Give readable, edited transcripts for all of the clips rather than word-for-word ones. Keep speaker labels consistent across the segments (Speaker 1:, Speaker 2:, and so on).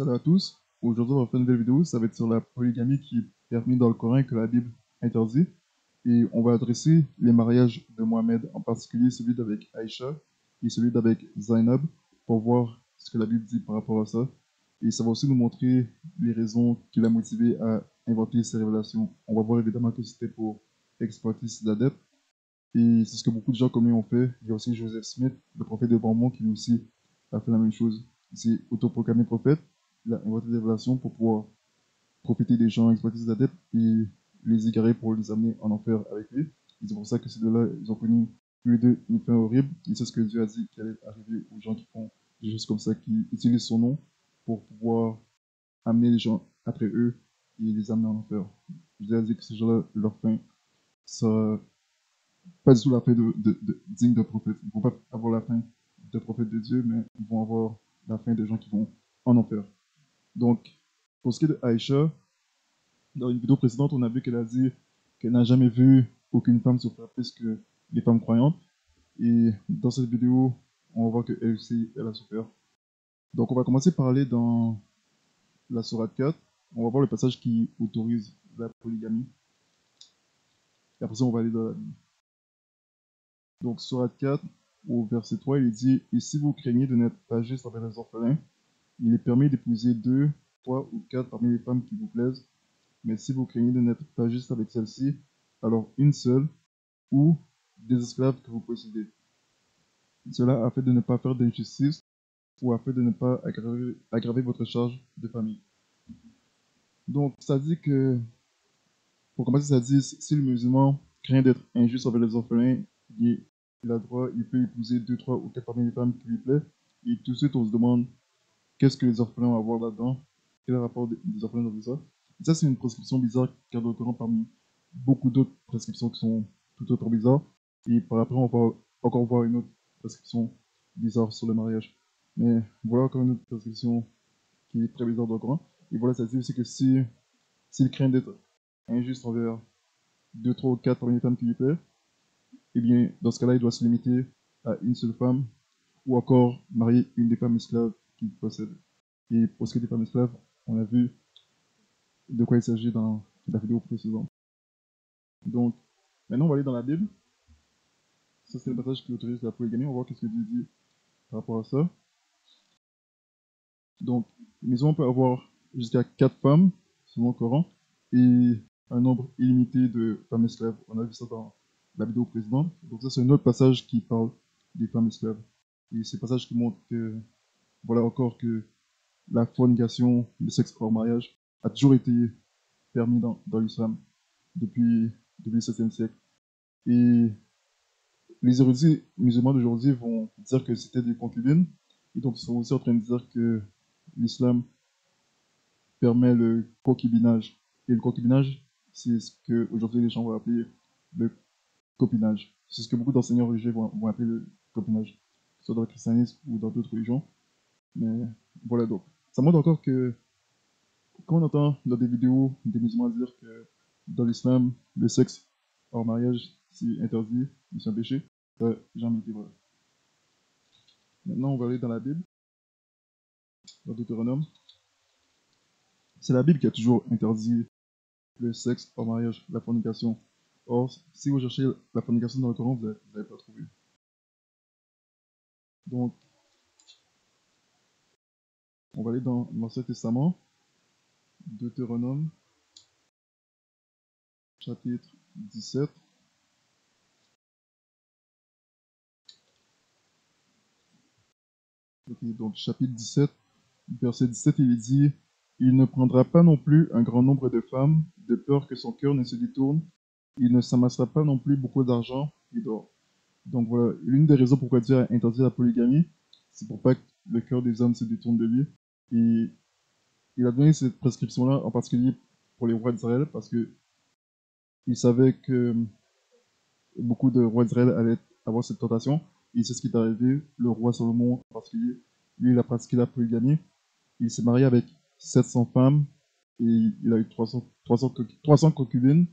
Speaker 1: Salut à tous. Aujourd'hui, on va faire une nouvelle vidéo. Ça va être sur la polygamie qui est permise dans le Coran et que la Bible interdit. Et on va adresser les mariages de Mohamed, en particulier celui d'avec Aïcha et celui d'avec Zainab, pour voir ce que la Bible dit par rapport à ça. Et ça va aussi nous montrer les raisons qui l'ont motivé à inventer ces révélations. On va voir évidemment que c'était pour exploiter ses adeptes. Et c'est ce que beaucoup de gens comme lui ont fait. Il y a aussi Joseph Smith, le prophète de Mormon, qui lui aussi a fait la même chose. Il s'est autoproclamé prophète. Il a inventé des révélations pour pouvoir profiter des gens, exploiter ses adeptes et les égarer pour les amener en enfer avec lui. Et c'est pour ça que ces deux-là, ils ont connu tous les deux une fin horrible. Et c'est ce que Dieu a dit qui allait arriver aux gens qui font des choses comme ça, qui utilisent son nom pour pouvoir amener les gens après eux et les amener en enfer. Dieu a dit que ces gens-là, leur fin, ça pas du tout la fin digne de prophète. Ils ne vont pas avoir la fin de prophète de Dieu, mais ils vont avoir la fin de gens qui vont en enfer. Donc, pour ce qui est de Aïcha, dans une vidéo précédente, on a vu qu'elle a dit qu'elle n'a jamais vu aucune femme souffrir plus que les femmes croyantes. Et dans cette vidéo, on va voir qu'elle aussi, elle a souffert. Donc, on va commencer par aller dans la sourate 4. On va voir le passage qui autorise la polygamie. Et après ça, on va aller dans la Bible. Donc, sourate 4, au verset 3, il dit « Et si vous craignez de n'être pas juste envers les orphelins, il est permis d'épouser 2, 3 ou 4 parmi les femmes qui vous plaisent. Mais si vous craignez de n'être pas juste avec celle-ci, alors une seule, ou des esclaves que vous possédez. Cela afin de ne pas faire d'injustice, ou afin de ne pas aggraver votre charge de famille. » Donc, ça dit que, pour commencer, ça dit, si le musulman craint d'être injuste envers les orphelins, il a droit, il peut épouser 2, 3 ou 4 parmi les femmes qui lui plaisent. Et tout de suite, on se demande, qu'est-ce que les orphelins vont avoir là-dedans? Quel est le rapport des orphelins dans tout ça? Et ça, c'est une prescription bizarre car dans le Coran parmi beaucoup d'autres prescriptions qui sont tout autre bizarres. Et par après, on va encore voir une autre prescription bizarre sur le mariage. Mais voilà encore une autre prescription qui est très bizarre dans le Coran. Et voilà, ça dit aussi que s'il craint d'être injuste envers 2, 3 ou 4 parmi les femmes qui lui plaisent, eh bien, dans ce cas-là, il doit se limiter à une seule femme ou encore marier une des femmes esclaves qu'il possède. Et pour ce qui est des femmes esclaves, on a vu de quoi il s'agit dans la vidéo précédente. Donc, maintenant, on va aller dans la Bible. Ça, c'est le passage qui autorise la polygamie. On va voir qu'est-ce que Dieu dit par rapport à ça. Donc, mais on peut avoir jusqu'à 4 femmes, selon le Coran, et un nombre illimité de femmes esclaves. On a vu ça dans la vidéo précédente. Donc ça, c'est un autre passage qui parle des femmes esclaves. Et c'est un passage qui montre que, voilà encore que la fornication, le sexe hors mariage, a toujours été permis dans l'islam depuis le 7e siècle. Et les érudits musulmans d'aujourd'hui vont dire que c'était des concubines, et donc ils sont aussi en train de dire que l'islam permet le concubinage. Et le concubinage, c'est ce que aujourd'hui les gens vont appeler le copinage. C'est ce que beaucoup d'enseignants religieux vont appeler le copinage, que ce soit dans le christianisme ou dans d'autres religions. Mais voilà donc. Ça montre encore que quand on entend dans des vidéos des musulmans dire que dans l'islam, le sexe hors mariage, c'est interdit, c'est un péché, ça n'a jamais été vrai. Maintenant, on va aller dans la Bible, dans Deutéronome. C'est la Bible qui a toujours interdit le sexe hors mariage, la fornication. Or, si vous cherchez la fornication dans le Coran, vous n'allez pas trouver. Donc, on va aller dans l'Ancien Testament, Deutéronome, chapitre 17. Ok, donc chapitre 17, verset 17, il est dit « Il ne prendra pas non plus un grand nombre de femmes, de peur que son cœur ne se détourne. Il ne s'amassera pas non plus beaucoup d'argent et d'or. » Donc voilà, l'une des raisons pourquoi Dieu a interdit la polygamie, c'est pour pas que le cœur des hommes se détourne de lui. Et il a donné cette prescription-là, en particulier pour les rois d'Israël, parce que il savait que beaucoup de rois d'Israël allaient avoir cette tentation. Et c'est ce qui est arrivé. Le roi Salomon, en particulier, lui, il a pratiqué la polygamie. Il s'est marié avec 700 femmes et il a eu 300 concubines.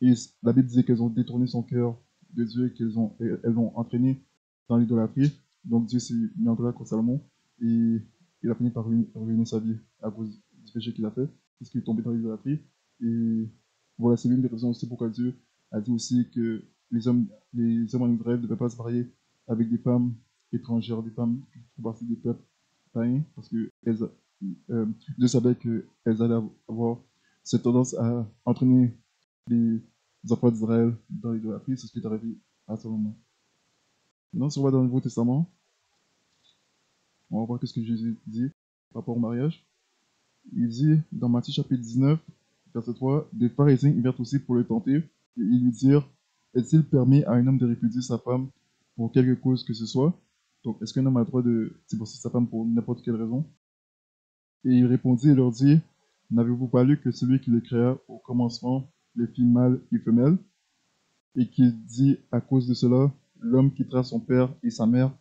Speaker 1: Et la Bible disait qu'elles ont détourné son cœur de Dieu et elles l'ont entraîné dans l'idolâtrie. Donc Dieu s'est mis en colère contre Salomon et il a fini par ruiner sa vie à cause du péché qu'il a fait, puisqu'il est tombé dans l'idolâtrie. Et voilà, c'est l'une des raisons aussi pourquoi Dieu a dit aussi que les hommes en Israël ne devaient pas se marier avec des femmes étrangères, des femmes qui font partie des peuples païens, parce que euh, Dieu savait qu'elles allaient avoir cette tendance à entraîner les enfants d'Israël dans l'idolâtrie. C'est ce qui est arrivé à ce moment. Maintenant, si on va dans le Nouveau Testament, on va voir ce que Jésus dit par rapport au mariage. Il dit dans Matthieu chapitre 19, verset 3, des pharisiens y vinrent aussi pour le tenter, et ils lui dirent, est-il permis à un homme de répudier sa femme pour quelque cause que ce soit? Donc, est-ce qu'un homme a le droit de divorcer sa femme pour n'importe quelle raison? Et il répondit et leur dit, n'avez-vous pas lu que celui qui les créa au commencement les fit mâles et femelles, et qui dit à cause de cela, l'homme quittera son père et sa mère,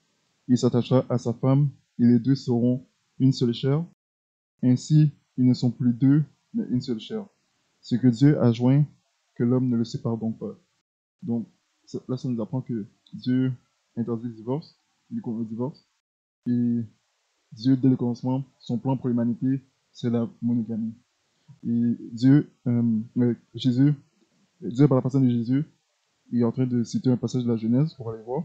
Speaker 1: il s'attachera à sa femme, et les deux seront une seule chair. Ainsi, ils ne sont plus deux, mais une seule chair. Ce que Dieu a joint, que l'homme ne le sépare donc pas. Donc, là, ça nous apprend que Dieu interdit le divorce, il contre le divorce, et Dieu, dès le commencement, son plan pour l'humanité, c'est la monogamie. Et Dieu, par la personne de Jésus, il est en train de citer un passage de la Genèse, on va aller voir.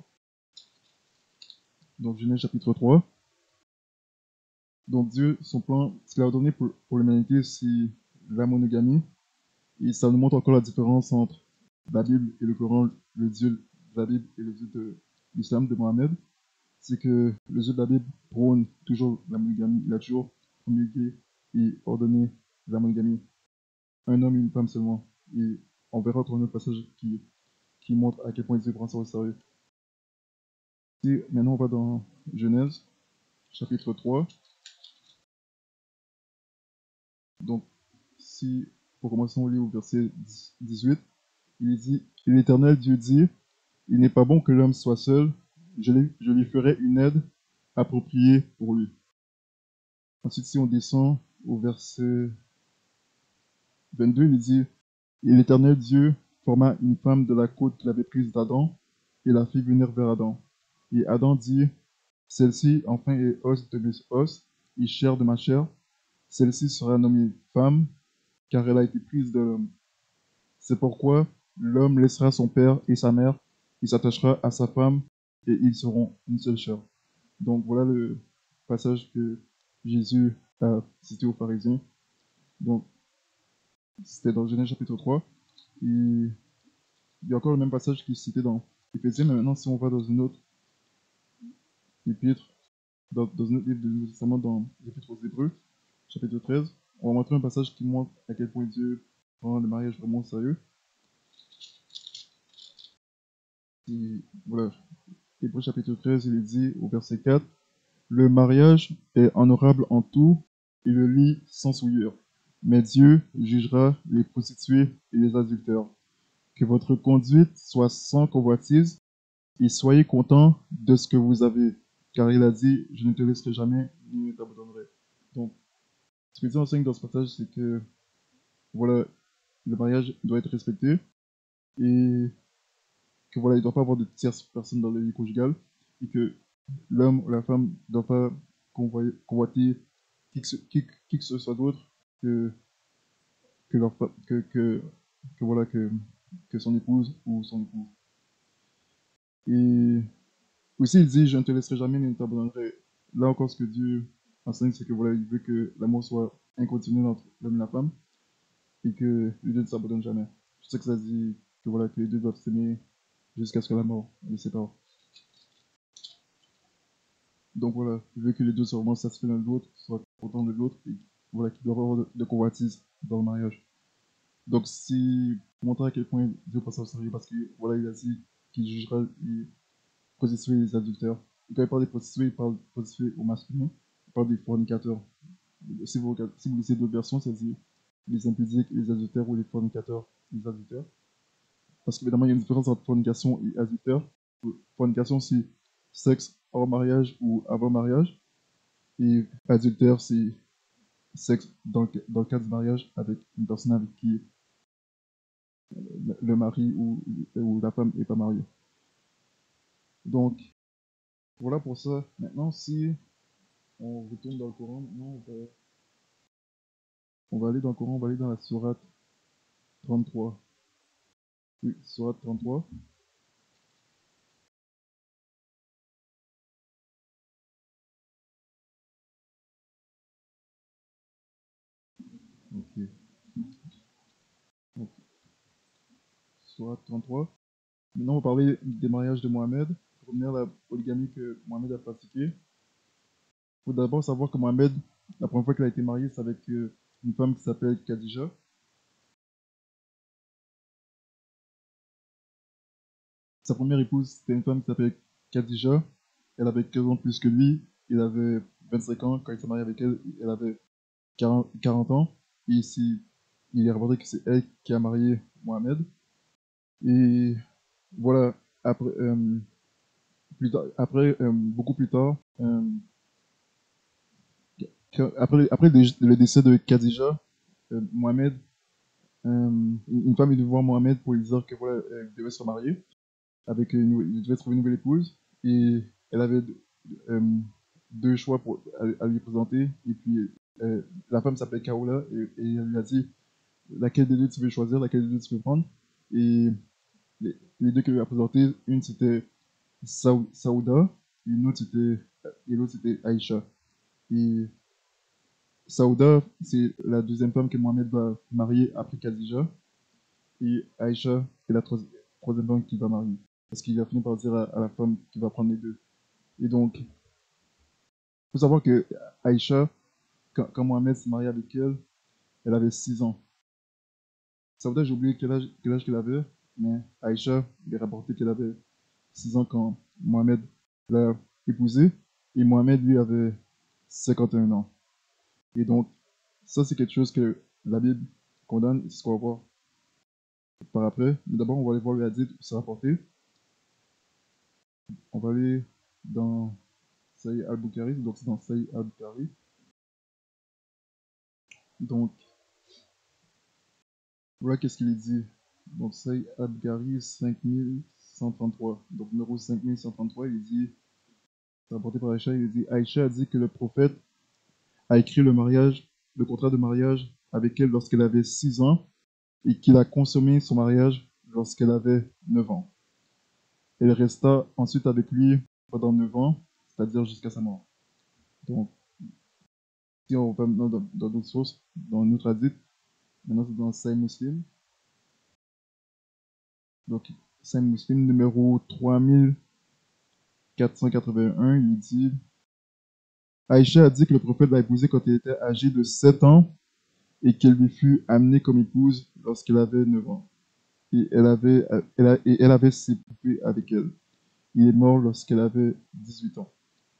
Speaker 1: Donc, Genèse chapitre 3. Donc, Dieu, son plan, ce qu'il a ordonné pour l'humanité, c'est la monogamie. Et ça nous montre encore la différence entre la Bible et le Coran, le Dieu de la Bible et le Dieu de l'islam, de Mohammed. C'est que le Dieu de la Bible prône toujours la monogamie. Il a toujours promulgué et ordonné la monogamie. Un homme et une femme seulement. Et on verra dans un autre passage qui montre à quel point Dieu prend ça au sérieux. Et maintenant, on va dans Genèse, chapitre 3. Donc, si, pour commencer, on lit au verset 18, il dit, l'Éternel Dieu dit, il n'est pas bon que l'homme soit seul, je lui ferai une aide appropriée pour lui. Ensuite, si on descend au verset 22, il dit, et l'Éternel Dieu forma une femme de la côte qu'il avait prise d'Adam, et la fit venir vers Adam. Et Adam dit, celle-ci enfin est os de mes os, et chair de ma chair, celle-ci sera nommée femme, car elle a été prise de l'homme. C'est pourquoi l'homme laissera son père et sa mère, il s'attachera à sa femme, et ils seront une seule chair. Donc voilà le passage que Jésus a cité aux pharisiens. Donc c'était dans Genèse chapitre 3. Et il y a encore le même passage qui est cité dans Éphésiens, mais maintenant si on va dans une autre épître, dans un autre livre du Nouveau Testament, dans l'Épître aux Hébreux, chapitre 13, on va montrer un passage qui montre à quel point Dieu prend le mariage vraiment au sérieux. Et voilà, Hébreux chapitre 13, il est dit au verset 4, le mariage est honorable en tout et le lit sans souillure. Mais Dieu jugera les prostituées et les adultères. Que votre conduite soit sans convoitise et soyez contents de ce que vous avez. Car il a dit, je ne te laisserai jamais ni ne t'abandonnerai. Donc, ce que Dieu enseigne dans ce passage, c'est que voilà, le mariage doit être respecté et que voilà, il ne doit pas avoir de tierces personnes dans la vie conjugale et que l'homme ou la femme ne doit pas convoiter qui que ce soit d'autre que, que, leur, que, voilà, que son épouse ou son époux. Et aussi, il dit, je ne te laisserai jamais ni ne t'abandonnerai. Là encore, ce que Dieu enseigne, c'est que voilà, il veut que l'amour soit inconditionnel entre l'homme et la femme et que les deux ne s'abandonnent jamais. Je sais que ça dit que voilà, que les deux doivent s'aimer jusqu'à ce que la mort les sépare. Donc voilà, il veut que les deux soient vraiment satisfaits l'un de l'autre, soient contents de l'autre, et voilà, qu'il doit y avoir de convoitise dans le mariage. Donc si, pour montrer à quel point Dieu passe au sérieux, parce que voilà, il a dit qu'il jugera les prostituées et les adultères. Et quand il parle des prostituées, il parle des prostituées au masculin, il parle des fornicateurs. Si vous lisez d'autres versions, ça dit les impudiques, les adultères ou les fornicateurs, les adultères. Parce qu'évidemment, il y a une différence entre fornication et adultère. Fornication, c'est sexe hors mariage ou avant mariage. Et adultère, c'est sexe dans le cas du mariage avec une personne avec qui le mari ou la femme n'est pas mariée. Donc, voilà pour ça. Maintenant, si On retourne dans le Coran. Non, on va aller dans le Coran, on va aller dans la sourate 33. Oui, sourate 33. Ok. Donc, sourate 33. Maintenant, on va parler des mariages de Mohamed. Pour revenir à la polygamie que Mohamed a pratiquée. Il faut d'abord savoir que Mohamed, la première fois qu'il a été marié, c'est avec une femme qui s'appelle Khadija. Sa première épouse, c'était une femme qui s'appelait Khadija. Elle avait 15 ans de plus que lui. Il avait 25 ans. Quand il s'est marié avec elle, elle avait 40 ans. Et ici, il est rapporté que c'est elle qui a marié Mohamed. Et voilà, après, beaucoup plus tard, après le décès de Khadija, Mohamed, une femme est venue voir Mohamed pour lui dire que voilà, elle devait se remarier, il devait trouver une nouvelle épouse, et elle avait euh, deux choix à lui présenter, et puis la femme s'appelait Kaola, et elle lui a dit laquelle des deux tu veux choisir, laquelle des deux tu veux prendre, et les deux qu'elle lui a présentés, une c'était Saouda, et l'autre c'était Aïcha. Et Saouda, c'est la deuxième femme que Mohamed va marier après Khadija. Et Aïcha est la troisième femme qu'il va marier. Parce qu'il a fini par dire à la femme qu'il va prendre les deux. Et donc, il faut savoir que Aïcha, quand Mohamed s'est marié avec elle, elle avait 6 ans. Saouda, j'ai oublié quel âge qu'elle avait, mais Aïcha, il est rapporté qu'elle avait 6 ans quand Mohamed l'a épousée. Et Mohamed, lui, avait 51 ans. Et donc, ça, c'est quelque chose que la Bible condamne, et c'est ce qu'on va voir par après. Mais d'abord, on va aller voir le hadith où c'est rapporté. On va aller dans Sahih al-Bukhari, donc c'est dans Sahih al-Bukhari. Donc, voilà qu'est-ce qu'il est dit. Donc, Sahih al-Bukhari 5133. Donc, numéro 5133, il dit, c'est rapporté par Aïcha, il dit Aïcha a dit que le prophète a écrit le contrat de mariage avec elle lorsqu'elle avait 6 ans et qu'il a consommé son mariage lorsqu'elle avait 9 ans. Elle resta ensuite avec lui pendant 9 ans, c'est-à-dire jusqu'à sa mort. Donc, si on va maintenant dans d'autres sources, dans notre hadith, maintenant c'est dans Sahih Muslim. Donc, Sahih Muslim numéro 3481, il dit Aïcha a dit que le prophète l'a épousée quand elle était âgée de 7 ans et qu'elle lui fut amenée comme épouse lorsqu'elle avait 9 ans. Et elle avait ses poupées avec elle. Il est mort lorsqu'elle avait 18 ans.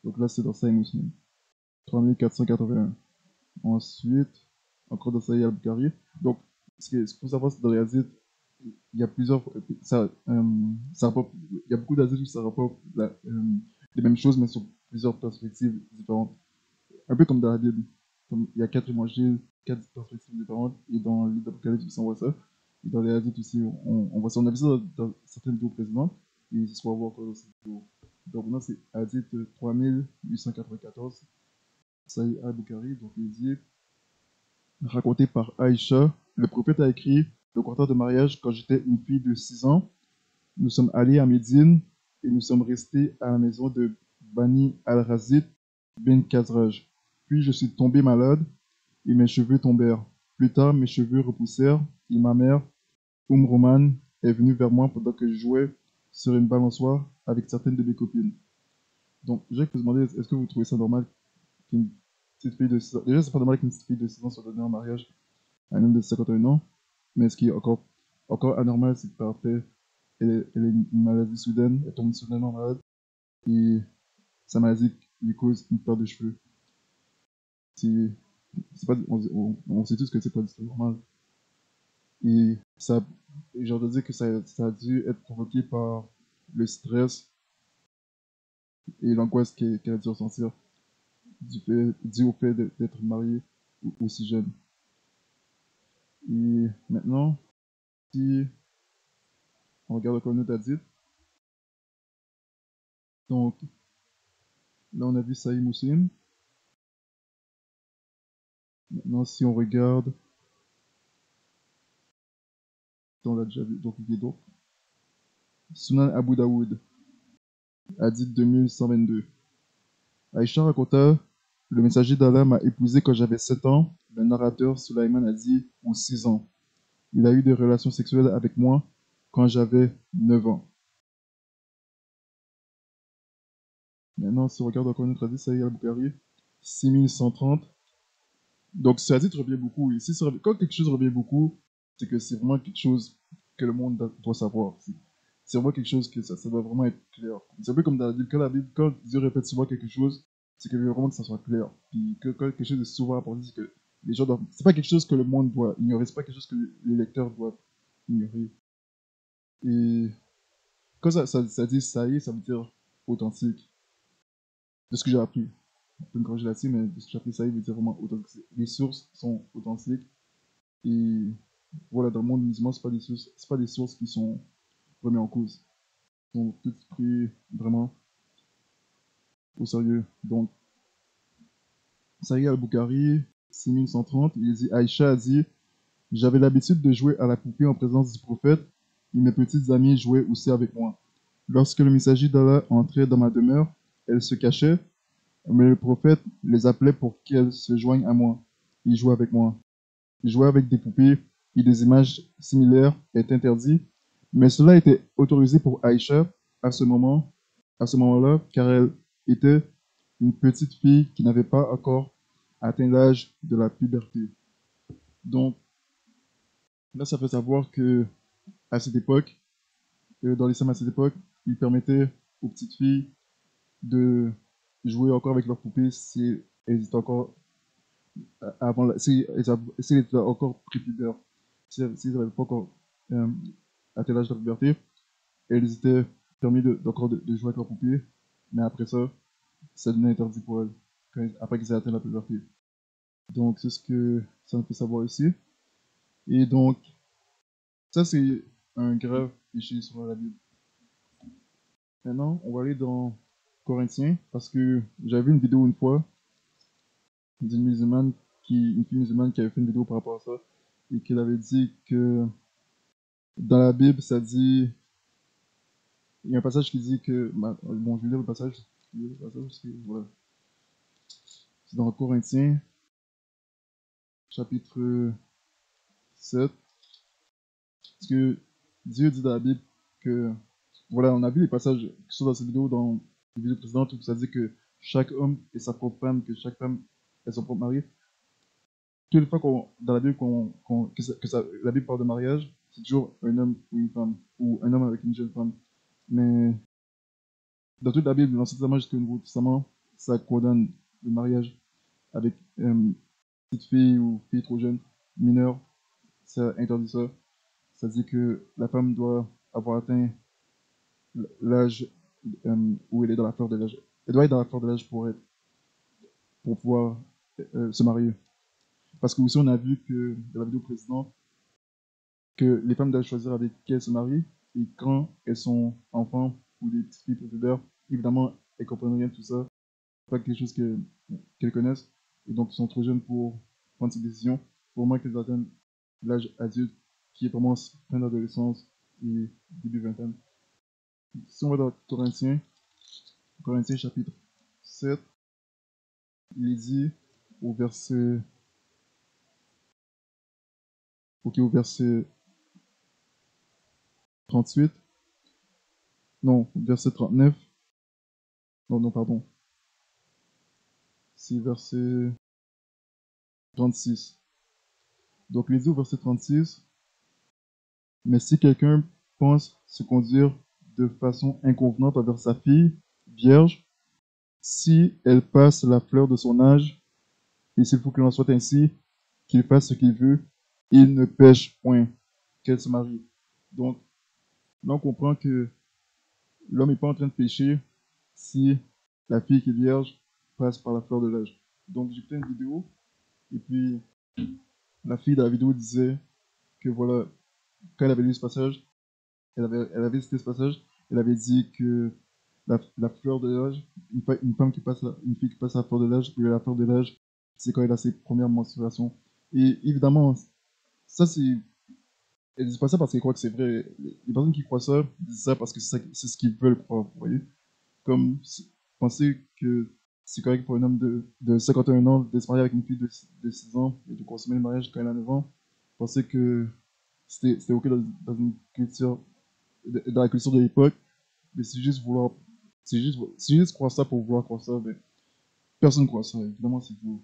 Speaker 1: Donc là, c'est dans Sahih Muslim. 3481. Ensuite, encore dans Sahih al-Bukhari. Donc, ce qu'il faut savoir, c'est dans les hadiths, il y a plusieurs. Il y a beaucoup d'hadiths où ça rapporte les mêmes choses, mais sur plusieurs perspectives différentes. Un peu comme dans la Bible. Comme il y a 4 évangiles, 4 perspectives différentes, et dans le livre d'Apocalypse aussi, on voit ça. Et dans les hadiths aussi, on voit ça. On a vu ça dans certaines vidéos précédentes, et ce soir, on va voir encore dans cette vidéo. Donc maintenant, c'est hadith 3894, Sahih al-Bukhari. Donc il dit raconté par Aïcha, le prophète a écrit le contrat de mariage quand j'étais une fille de 6 ans. Nous sommes allés à Médine et nous sommes restés à la maison de Bani al-Razid bin Khazraj. Puis je suis tombé malade et mes cheveux tombèrent. Plus tard, mes cheveux repoussèrent et ma mère, Roman, est venue vers moi pendant que je jouais sur une balançoire avec certaines de mes copines. Donc, j'ai que vous demander, est-ce que vous trouvez ça normal qu'une petite fille de 6 ans... Déjà, c'est pas normal qu'une petite fille de 6 ans soit donnée en mariage à un homme de 51 ans, mais ce qui est encore anormal, c'est que par après, elle a une maladie soudaine, elle tombe soudainement malade, et sa maladie lui cause une perte de cheveux. C'est, c'est pas, on sait tous que c'est pas du tout normal. Et ça, j'ai entendu que ça a dû être provoqué par le stress et l'angoisse qu'elle a dû ressentir dû au fait d'être mariée aussi jeune. Et maintenant, si on regarde comme nous a dit, donc là on a vu Sahih Muslim, Maintenant, si on regarde, on l'a déjà vu, donc d'autres. Sunan Abu Daoud, hadith 2122. Aïcha raconta, le messager d'Allah m'a épousé quand j'avais 7 ans. Le narrateur Sulaiman a dit, ou 6 ans. Il a eu des relations sexuelles avec moi quand j'avais 9 ans. Maintenant, si on regarde encore une autre hadith, Sahih al-Bukhari, 6130. Donc, ce hadith revient beaucoup. Ici, quand quelque chose revient beaucoup, c'est que c'est vraiment quelque chose que le monde doit savoir. C'est vraiment quelque chose que ça doit vraiment être clair. C'est un peu comme dans la Bible. Quand Dieu répète souvent quelque chose, c'est qu'il veut vraiment que ça soit clair. Puis quand quelque chose est souvent apporté, c'est que les gens doivent. C'est pas quelque chose que le monde doit ignorer. C'est pas quelque chose que les lecteurs doivent ignorer. Et quand ça dit ça y est, ça veut dire authentique. De ce que j'ai appris. On peut me corriger là-dessus, mais de ce que j'ai appris, ça y est, veut dire vraiment authentique. Les sources sont authentiques. Et voilà, dans le monde musulman, c'est pas des sources qui sont remises en cause. Elles sont toutes prises vraiment au sérieux. Donc, Sahih al-Bukhari, 6130, il dit Aïcha a dit, j'avais l'habitude de jouer à la poupée en présence du prophète, et mes petites amies jouaient aussi avec moi. Lorsque le messager d'Allah entrait dans ma demeure, elles se cachaient, mais le prophète les appelait pour qu'elles se joignent à moi. Ils jouaient avec moi. Jouer avec des poupées et des images similaires est interdit, mais cela était autorisé pour Aïcha à ce moment, à ce moment-là, car elle était une petite fille qui n'avait pas encore atteint l'âge de la puberté. Donc là, ça fait savoir que à cette époque, dans l'islam à cette époque, il permettait aux petites filles de jouer encore avec leurs poupées si elles étaient encore si elles étaient encore prépubères, si elles n'avaient pas encore euh, atteint l'âge de la puberté, elles étaient permis de jouer avec leurs poupées, mais après ça devenait interdit pour elles, après qu'elles aient atteint la puberté. Donc c'est ce que ça nous fait savoir ici. Et donc, ça c'est un grave péché sur la Bible. Maintenant, on va aller dans Corinthiens, parce que j'avais vu une vidéo une fois une fille musulmane qui avait fait une vidéo par rapport à ça, et qu'elle avait dit que dans la Bible, ça dit, il y a un passage qui dit que, bon, je vais lire le passage, parce que, voilà. C'est dans Corinthiens, chapitre 7, parce que Dieu dit dans la Bible que, voilà, on a vu les passages qui sont dans cette vidéo, dans les vidéos précédentes, où ça dit que chaque homme est sa propre femme, que chaque femme est son propre mari. Toutes les fois dans la Bible la Bible parle de mariage, c'est toujours un homme ou une femme, ou un homme avec une jeune femme. Mais dans toute la Bible, l'Ancien Testament jusqu'au Nouveau Testament, ça condamne le mariage avec petite fille ou fille trop jeune, mineure, ça interdit ça. Ça dit que la femme doit avoir atteint l'âge où elle est dans la fleur de l'âge. Elle doit être dans la fleur de l'âge pour pouvoir se marier. Parce que aussi, on a vu que dans la vidéo précédente, que les femmes doivent choisir avec qui elles se marient. Et quand elles sont enfants ou des petites filles prépubères, évidemment, elles comprennent rien de tout ça. C'est pas quelque chose qu'elles connaissent. Et donc, elles sont trop jeunes pour prendre ces décisions. Pour moi, qu'elles atteignent l'âge adulte, qui est vraiment fin d'adolescence et début vingtaine. Si on va dans Corinthiens chapitre 7, il est dit au verset, au verset 38, non, verset 39, non, non, pardon, c'est verset 36. Donc, il est dit au verset 36, mais si quelqu'un pense se conduire de façon inconvenante envers sa fille, vierge, si elle passe la fleur de son âge, et s'il faut qu'il en soit ainsi, qu'il fasse ce qu'il veut, il ne pêche point, qu'elle se marie. Donc, là, on comprend que l'homme n'est pas en train de pécher si la fille qui est vierge passe par la fleur de l'âge. Donc, j'ai fait une vidéo, et puis la fille de la vidéo disait que voilà, quand elle avait lu ce passage, elle avait cité ce passage, elle avait dit que la fleur de l'âge, une femme qui passe, une fille qui passe à la fleur de l'âge, et la fleur de l'âge c'est quand elle a ses premières menstruations. Et évidemment, ça c'est. Elle dit pas ça parce qu'elle croit que c'est vrai. Les personnes qui croient ça disent ça parce que c'est ce qu'ils veulent croire, vous voyez. Comme penser que c'est correct pour un homme de 51 ans de se marier avec une fille de 6 ans et de consommer le mariage quand elle a 9 ans. Penser que c'était ok dans une culture, dans la culture de l'époque, mais c'est juste vouloir, c'est juste croire ça pour vouloir croire ça, mais personne ne croit ça, évidemment c'est faux.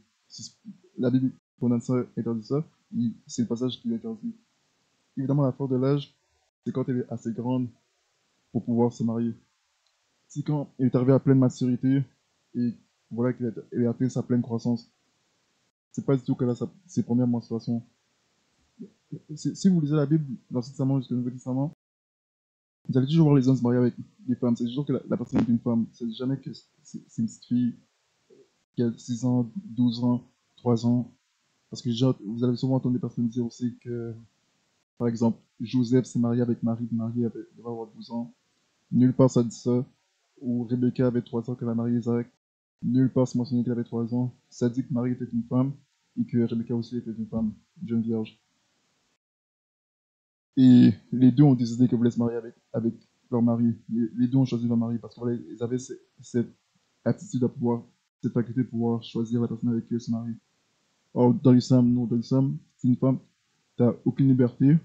Speaker 1: La Bible condamne ça, interdit ça, c'est le passage qui l'interdit. Évidemment, la fleur de l'âge, c'est quand elle est assez grande pour pouvoir se marier. C'est quand elle est arrivée à pleine maturité et voilà qu'elle a atteint sa pleine croissance. C'est pas du tout qu'elle a ses premières menstruations. Si vous lisez la Bible, l'Ancien Testament jusqu'au Nouveau Testament, vous allez toujours voir les hommes se marier avec des femmes. C'est toujours que la personne est une femme. C'est jamais que c'est une petite fille qui a 6 ans, 12 ans, 3 ans. Parce que vous allez souvent entendre des personnes dire aussi que, par exemple, Joseph s'est marié avec Marie, Marie devait avoir 12 ans. Nulle part ça dit ça. Ou Rebecca avait 3 ans qu'elle a marié Isaac. Nulle part c'est mentionné qu'elle avait 3 ans. Ça dit que Marie était une femme et que Rebecca aussi était une femme, une jeune vierge. Et les deux ont décidé qu'elles voulaient se marier avec leur mari. Les deux ont choisi leur mari parce qu'ils avaient cette attitude à pouvoir, cette faculté de pouvoir choisir la personne avec qui elles se marient. Or, dans l'islam, non, dans l'islam, c'est une femme, tu n'as aucune liberté,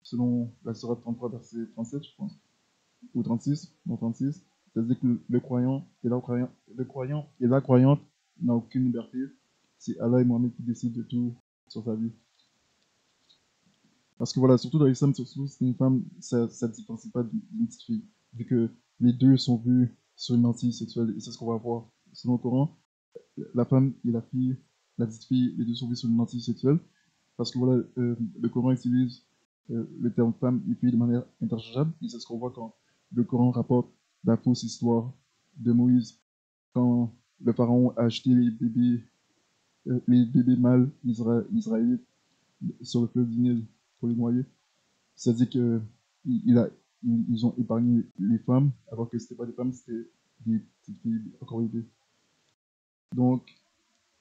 Speaker 1: selon la Sourate 33, verset 37, je pense, ou 36, non 36. C'est-à-dire que le croyant et la croyante n'ont aucune liberté. C'est Allah et Mohamed qui décident de tout sur sa vie. Parce que voilà, surtout dans l'islam, surtout c'est une femme, ça ne différencie pas d'une petite fille. Vu que les deux sont vus sur une lentille sexuelle, et c'est ce qu'on va voir selon le Coran. La femme et la fille, la petite fille, les deux sont vus sur une lentille sexuelle. Parce que voilà, le Coran utilise le terme femme et fille de manière interchangeable. Et c'est ce qu'on voit quand le Coran rapporte la fausse histoire de Moïse, quand le pharaon a acheté les bébés mâles israélites sur le fleuve du Nil pour les noyer. C'est-à-dire que ils ont épargné les femmes, alors que c'était pas des femmes, c'était des petites filles encore bébés. Donc,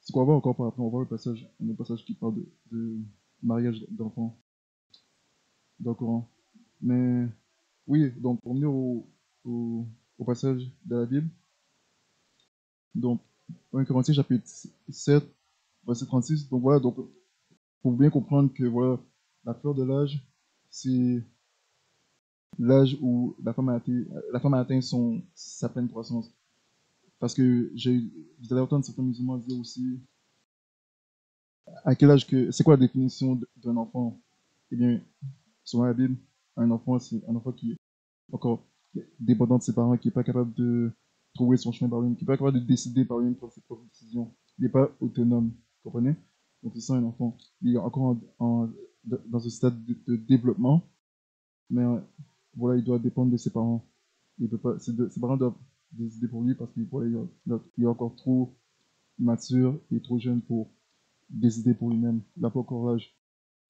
Speaker 1: ce qu'on va voir encore par après, on va voir le passage qui parle de mariage d'enfants dans le Coran. Mais oui, donc pour venir au passage de la Bible, donc 1 Corinthiens chapitre 7, verset 36, donc voilà, donc pour bien comprendre que voilà, la fleur de l'âge, c'est l'âge où la femme a atteint sa pleine croissance. Parce que vous allez entendre certains musulmans dire aussi à quel âge c'est quoi la définition d'un enfant? Eh bien, selon la Bible, un enfant, c'est un enfant qui est encore dépendant de ses parents, qui n'est pas capable de trouver son chemin par lui-même, qui n'est pas capable de décider par lui-même, prendre ses propres décisions. Il n'est pas autonome, vous comprenez? Donc c'est ça un enfant. Il est encore dans un stade de développement, mais voilà, il doit dépendre de ses parents. Il peut pas, ses parents doivent décider pour lui parce qu'il voilà, il est encore trop mature et trop jeune pour décider pour lui-même. Il n'a pas encore l'âge.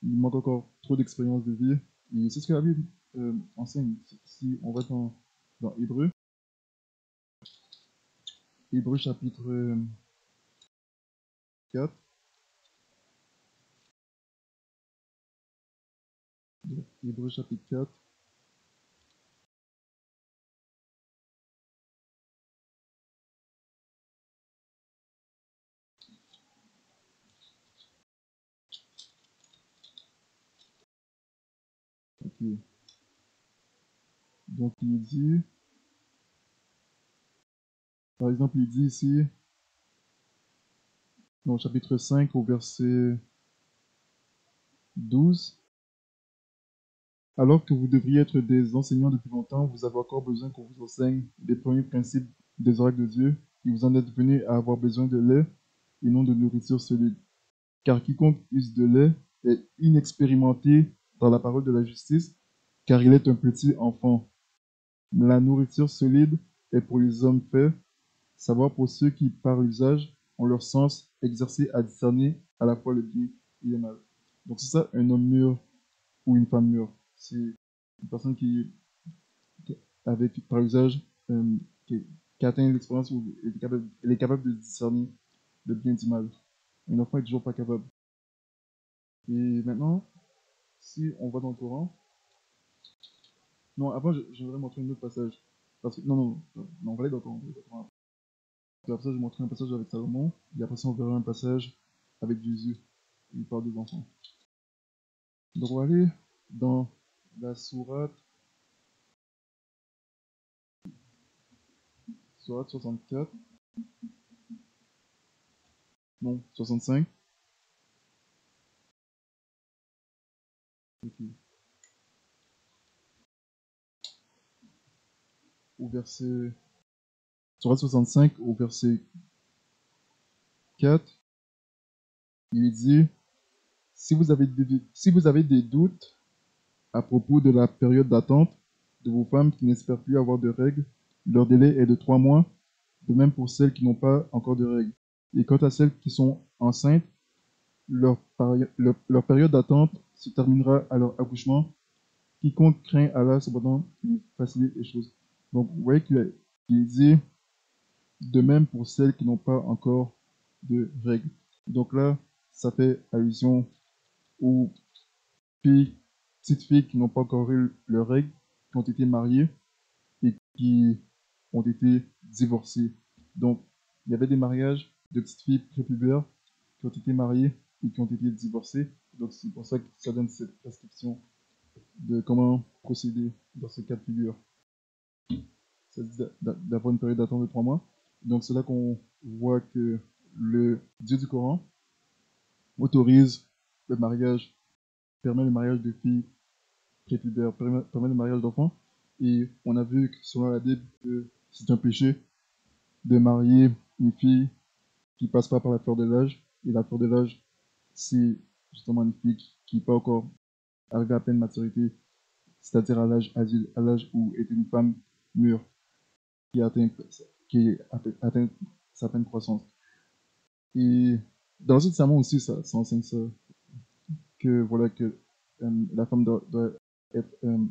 Speaker 1: Il manque encore trop d'expérience de vie. Et c'est ce que la Bible enseigne. Si on va dans Hébreu, Hébreu chapitre 4, Hébreu chapitre 4, ok. Donc il dit, par exemple, il dit ici, dans le chapitre 5 au verset 12, alors que vous devriez être des enseignants depuis longtemps, vous avez encore besoin qu'on vous enseigne les premiers principes des oracles de Dieu, et vous en êtes venus à avoir besoin de lait et non de nourriture solide. Car quiconque use de lait est inexpérimenté dans la parole de la justice, car il est un petit enfant. La nourriture solide est pour les hommes faits, savoir pour ceux qui, par l'usage, ont leur sens exercé à discerner à la fois le bien et le mal. Donc c'est ça, un homme mûr ou une femme mûre. C'est une personne avec, par usage, qui, qui atteint l'expérience où elle est capable de discerner le bien du mal. un enfant est toujours pas capable. Et maintenant, si on va dans le Coran, non, avant, je voudrais montrer un autre passage. Parce que, non, on va aller dans le Coran. On va aller dans le Coran. Puis après ça, je vais montrer un passage avec Salomon, et après ça, on verra un passage avec Jésus. Il parle des enfants. Donc, on va aller dans la sourate 64, non, 65. Ok. Au verset, sourate 65, au verset 4, il dit, si vous avez des doutes à propos de la période d'attente de vos femmes qui n'espèrent plus avoir de règles, leur délai est de 3 mois, de même pour celles qui n'ont pas encore de règles. Et quant à celles qui sont enceintes, leur période d'attente se terminera à leur accouchement. Quiconque craint Allah, cependant, il facilite les choses. Donc, vous voyez qu'il dit de même pour celles qui n'ont pas encore de règles. Donc là, ça fait allusion aux filles, petites filles qui n'ont pas encore eu leurs règles, qui ont été mariées et qui ont été divorcées. Donc, il y avait des mariages de petites filles prépubères qui ont été mariées et qui ont été divorcées. Donc, c'est pour ça que ça donne cette prescription de comment procéder dans ce cas de figure. Ça dit d'avoir une période d'attente de 3 mois. Donc, c'est là qu'on voit que le Dieu du Coran autorise le mariage, permet le mariage de filles prépubères, permet le mariage d'enfants. Et on a vu que selon la Bible, que c'est un péché de marier une fille qui passe pas par la fleur de l'âge. Et la fleur de l'âge, c'est justement une fille qui n'est pas encore arrivée à pleine maturité, c'est-à-dire à l'âge où est une femme mûre qui atteint, atteint sa pleine croissance. Et dans l'Ancien Testament aussi, ça enseigne ça, que voilà que la femme doit être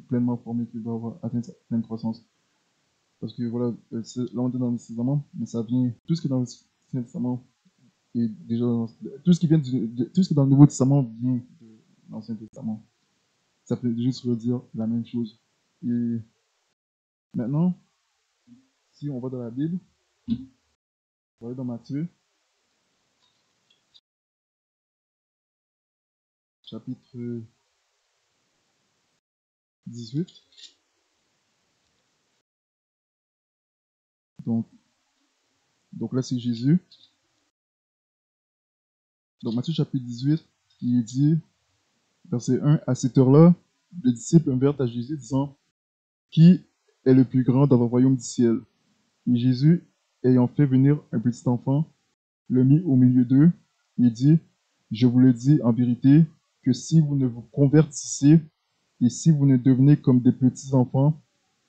Speaker 1: pleinement formée, qu'elle doit avoir atteint sa pleine croissance. Parce que voilà, là on est dans l'Ancien Testament, mais ça vient, tout ce qui est dans l'Ancien Testament et déjà tout ce qui vient tout ce qui est dans le Nouveau Testament vient de l'Ancien Testament. Ça peut juste redire la même chose. Et maintenant, si on va dans la Bible, on va aller dans Matthieu, chapitre 18. Donc, donc là, c'est Jésus. Donc Matthieu chapitre 18, il dit, verset 1, à cette heure-là, les disciples vinrent à Jésus disant, qui est le plus grand dans le royaume du ciel? Et Jésus, ayant fait venir un petit enfant, le mit au milieu d'eux, et dit, je vous le dis en vérité, que si vous ne vous convertissez et si vous ne devenez comme des petits enfants,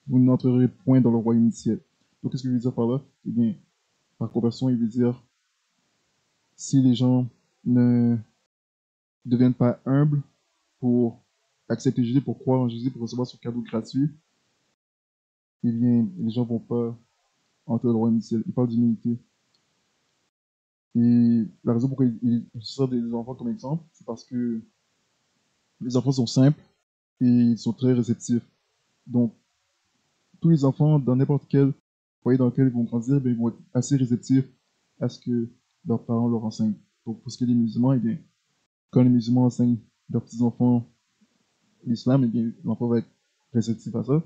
Speaker 1: vous n'entrerez point dans le royaume du ciel. Donc qu'est-ce qu'il veut dire par là? Eh bien, par conversion, il veut dire, si les gens ne deviennent pas humbles pour accepter Jésus, pour croire en Jésus, pour recevoir ce cadeau gratuit, eh bien, les gens ne vont pas entrer dans le royaume du ciel. Il parle d'humilité. Et la raison pourquoi il sort des enfants comme exemple, c'est parce que les enfants sont simples et ils sont très réceptifs. Donc, tous les enfants, dans n'importe quel foyer dans lequel ils vont grandir, ben, ils vont être assez réceptifs à ce que leurs parents leur enseignent. Donc, pour ce qui est des musulmans, eh bien, quand les musulmans enseignent leurs petits-enfants l'islam, eh bien, l'enfant va être réceptif à ça.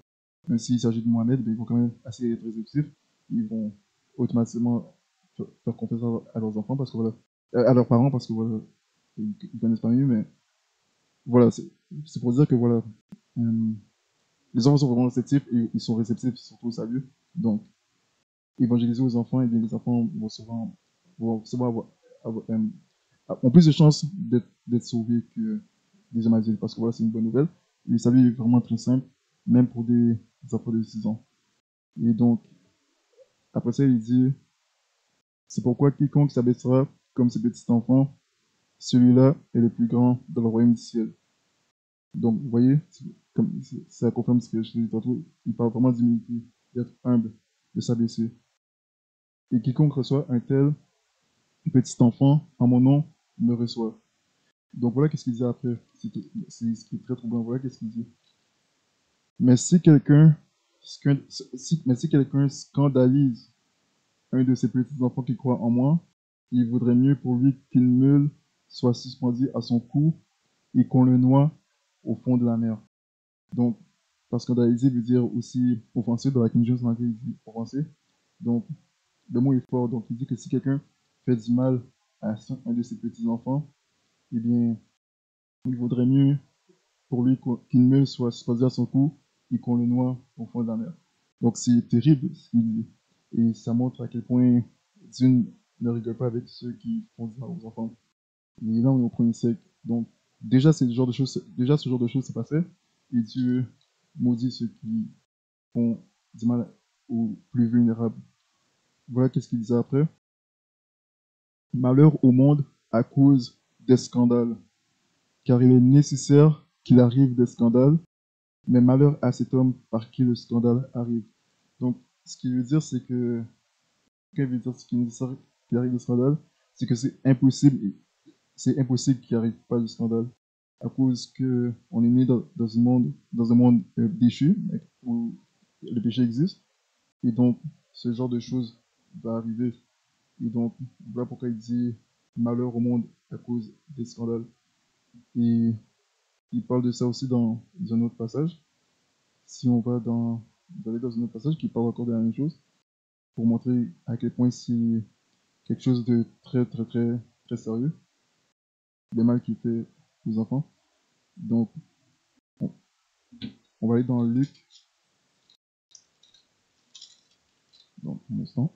Speaker 1: Même s'il s'agit de Mohamed, eh bien, ils vont quand même assez être réceptifs. Ils vont automatiquement faire confiance à leurs enfants, parce que voilà, à leurs parents, parce que voilà, ils connaissent pas mieux, mais voilà, c'est pour dire que voilà, euh, les enfants sont vraiment réceptifs et ils sont réceptifs surtout au salut. Donc, évangéliser aux enfants, et bien les enfants vont souvent ont plus de chances d'être sauvés que des hommes adultes, parce que voilà, c'est une bonne nouvelle. Le salut est vraiment très simple, même pour des enfants de 6 ans. Et donc, après ça, il dit, c'est pourquoi quiconque s'abaissera comme ce petit enfant, celui-là est le plus grand dans le royaume du ciel. Donc, vous voyez, ça confirme ce que je disais tantôt. Il parle vraiment d'humilité, d'être humble, de s'abaisser. Et quiconque reçoit un tel petit enfant en mon nom me reçoit. Donc voilà qu'est-ce qu'il dit après. C'est ce qui est très troublant. Voilà qu'est-ce qu'il dit. Mais si quelqu'un mais si quelqu'un scandalise un de ces petits enfants qui croient en moi, il vaudrait mieux pour lui qu'une meule soit suspendue à son cou et qu'on le noie au fond de la mer. Donc, parce que scandaliser veut dire aussi offenser, dans la King James, dans laquelle il dit offenser. Donc, le mot est fort. Donc, il dit que si quelqu'un fait du mal à un de ses petits-enfants, eh bien, il vaudrait mieux pour lui qu'une meule soit suspendue à son cou et qu'on le noie au fond de la mer. Donc, c'est terrible ce qu'il dit. Et ça montre à quel point Dieu ne rigole pas avec ceux qui font du mal aux enfants. Et là, on est au premier siècle. Donc, déjà, ce genre de choses s'est passé. Et Dieu maudit ceux qui font du mal aux plus vulnérables. Voilà qu'est-ce qu'il disait après. Malheur au monde à cause des scandales, car il est nécessaire qu'il arrive des scandales, mais malheur à cet homme par qui le scandale arrive. Donc, ce qu'il veut dire, c'est que, quand il veut dire ce qu'il est nécessaire qu'il arrive des scandales, c'est que c'est impossible qu'il n'y arrive pas de scandale, à cause que on est né dans un monde déchu, où le péché existe, et donc ce genre de choses va arriver. Et donc, voilà pourquoi il dit malheur au monde à cause des scandales. Et il parle de ça aussi dans un autre passage. Si on va aller dans un autre passage qui parle encore de la même chose, pour montrer à quel point c'est quelque chose de très, très, très, très sérieux, le mal qu'il fait aux enfants. Donc, on, on va aller dans Luc, dans un instant.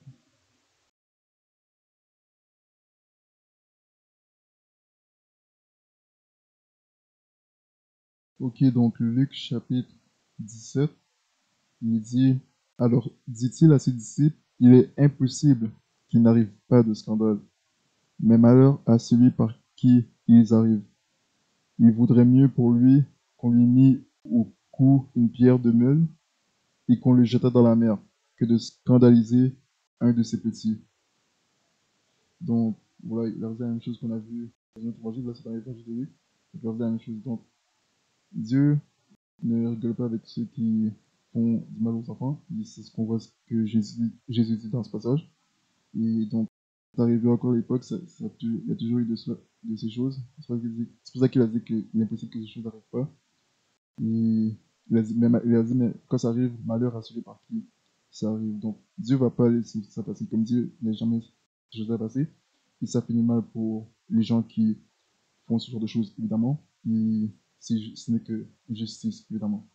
Speaker 1: Ok, donc Luc chapitre 17, il dit, alors dit-il à ses disciples, il est impossible qu'il n'arrive pas de scandale, mais malheur à celui par qui ils arrivent. Il vaudrait mieux pour lui qu'on lui mît au cou une pierre de meule et qu'on le jetât dans la mer que de scandaliser un de ses petits. Donc, voilà, il a fait la même chose qu'on a vu dans notre évangile, là c'est dans l'évangile de Luc. Il a fait la même chose. Donc, Dieu ne rigole pas avec ceux qui font du mal aux enfants. C'est ce qu'on voit ce que Jésus dit dans ce passage. Et donc, c'est arrivé encore à l'époque, il y a toujours eu de ces choses. C'est pour ça qu'il a dit qu'il est impossible que ces choses n'arrivent pas. Et il a dit, mais quand ça arrive, malheur à celui par qui ça arrive. Donc, Dieu va pas laisser ça passer. Comme Dieu n'a jamais chose à passer. Et ça finit mal pour les gens qui font ce genre de choses, évidemment. Et ce n'est que justice, évidemment.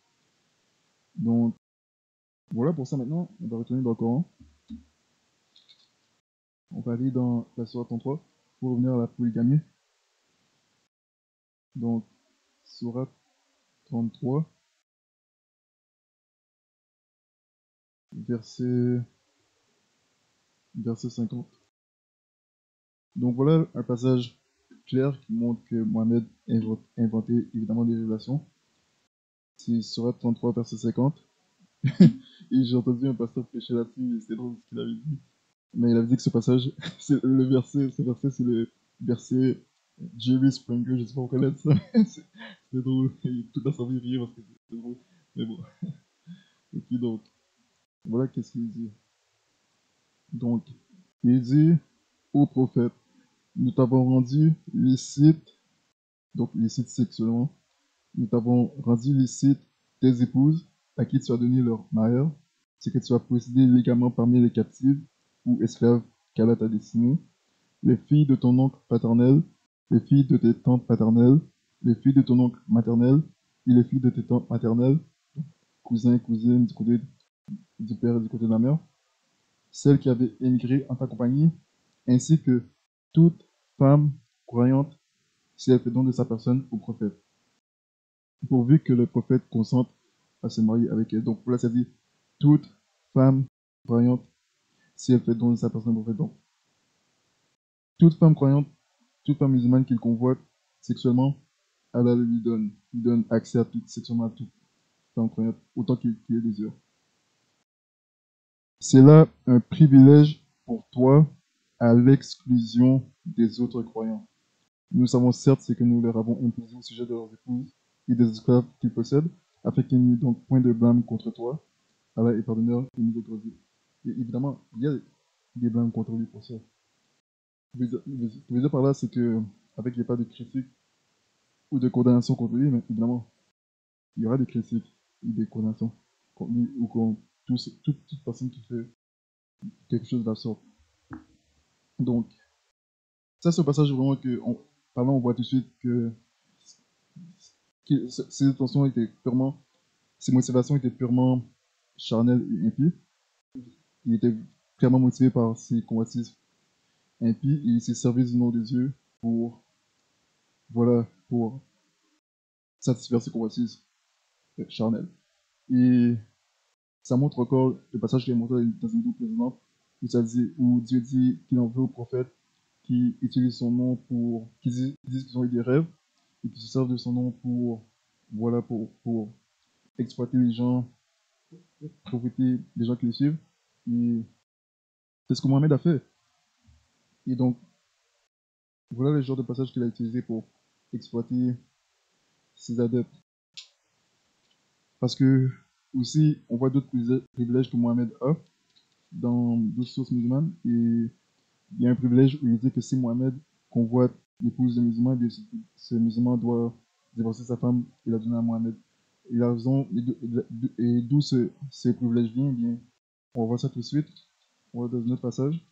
Speaker 1: Donc, voilà pour ça maintenant. On va retourner dans le Coran. On va aller dans la sourate 33 pour revenir à la polygamie. Donc, sourate 33, verset, verset 50. Donc voilà un passage clair qui montre que Mohamed a inventé évidemment des révélations. C'est sourate 33, verset 50. Et j'ai entendu un pasteur prêcher là-dessus et c'était drôle ce qu'il avait dit. Mais il avait dit que ce passage, ce verset, c'est le verset Jerry Springer, je sais pas pourquoi il a dit ça. C'est drôle. Et toute la famille riait parce que c'est drôle. Mais bon. Et puis donc, voilà qu'est-ce qu'il dit. Donc, il dit au prophète, nous t'avons rendu licite, donc licite sexuellement, nous t'avons rendu licite tes épouses à qui tu as donné leur mariage, c'est que tu as possédé illégalement parmi les captives ou esclaves qu'Allah t'a destinés, les filles de ton oncle paternel, les filles de tes tantes paternelles, les filles de ton oncle maternel et les filles de tes tantes maternelles, cousins, cousines du côté du père et du côté de la mère, celles qui avaient émigré en ta compagnie, ainsi que toute femme croyante si elle fait don de sa personne au prophète, pourvu que le prophète consente à se marier avec elle. Donc là, ça dit toute femme croyante si elle fait don de sa personne au prophète. Donc, toute femme croyante, toute femme musulmane qu'il convoite sexuellement, Allah lui donne accès à sexuellement à toute femme croyante, autant qu'il ait désire. C'est là un privilège pour toi à l'exclusion des autres croyants. Nous savons certes ce que nous leur avons imposé au sujet de leurs épouses et des esclaves qu'ils possèdent, afin qu'il n'y ait donc point de blâme contre toi. Allah est pardonneur et miséricordieux. Et évidemment, il y a des blâmes contre lui pour ça. Ce que je veux dire par là, c'est que, avec il n'y a pas de critique ou de condamnation contre lui, mais évidemment, il y aura des critiques et des condamnations contre lui ou contre toute personne qui fait quelque chose de la sorte. Donc, ça, c'est un passage vraiment que, par là, on voit tout de suite que ses intentions étaient purement, ses motivations étaient purement charnelles et impies. Il était clairement motivé par ses convoitises impies et il s'est servi du nom de Dieu pour, voilà, pour satisfaire ses convoitises charnelles. Et ça montre encore le passage qui est montré dans une vidéo précédente où Dieu dit qu'il en veut aux prophètes qui utilisent son nom qui disent qu'ils ont eu des rêves et qui se servent de son nom voilà, pour exploiter les gens, profiter des gens qui les suivent. Et c'est ce que Mohamed a fait. Et donc, voilà le genre de passage qu'il a utilisé pour exploiter ses adeptes. Parce que, aussi, on voit d'autres privilèges que Mohamed a dans d'autres sources musulmanes. Et il y a un privilège où il dit que si Mohamed convoite l'épouse de musulman, eh bien, ce musulman doit divorcer sa femme et la donner à Mohamed. Et la raison, et d'où ce privilège vient, eh bien, on va voir ça tout de suite. On va dans un autre passage,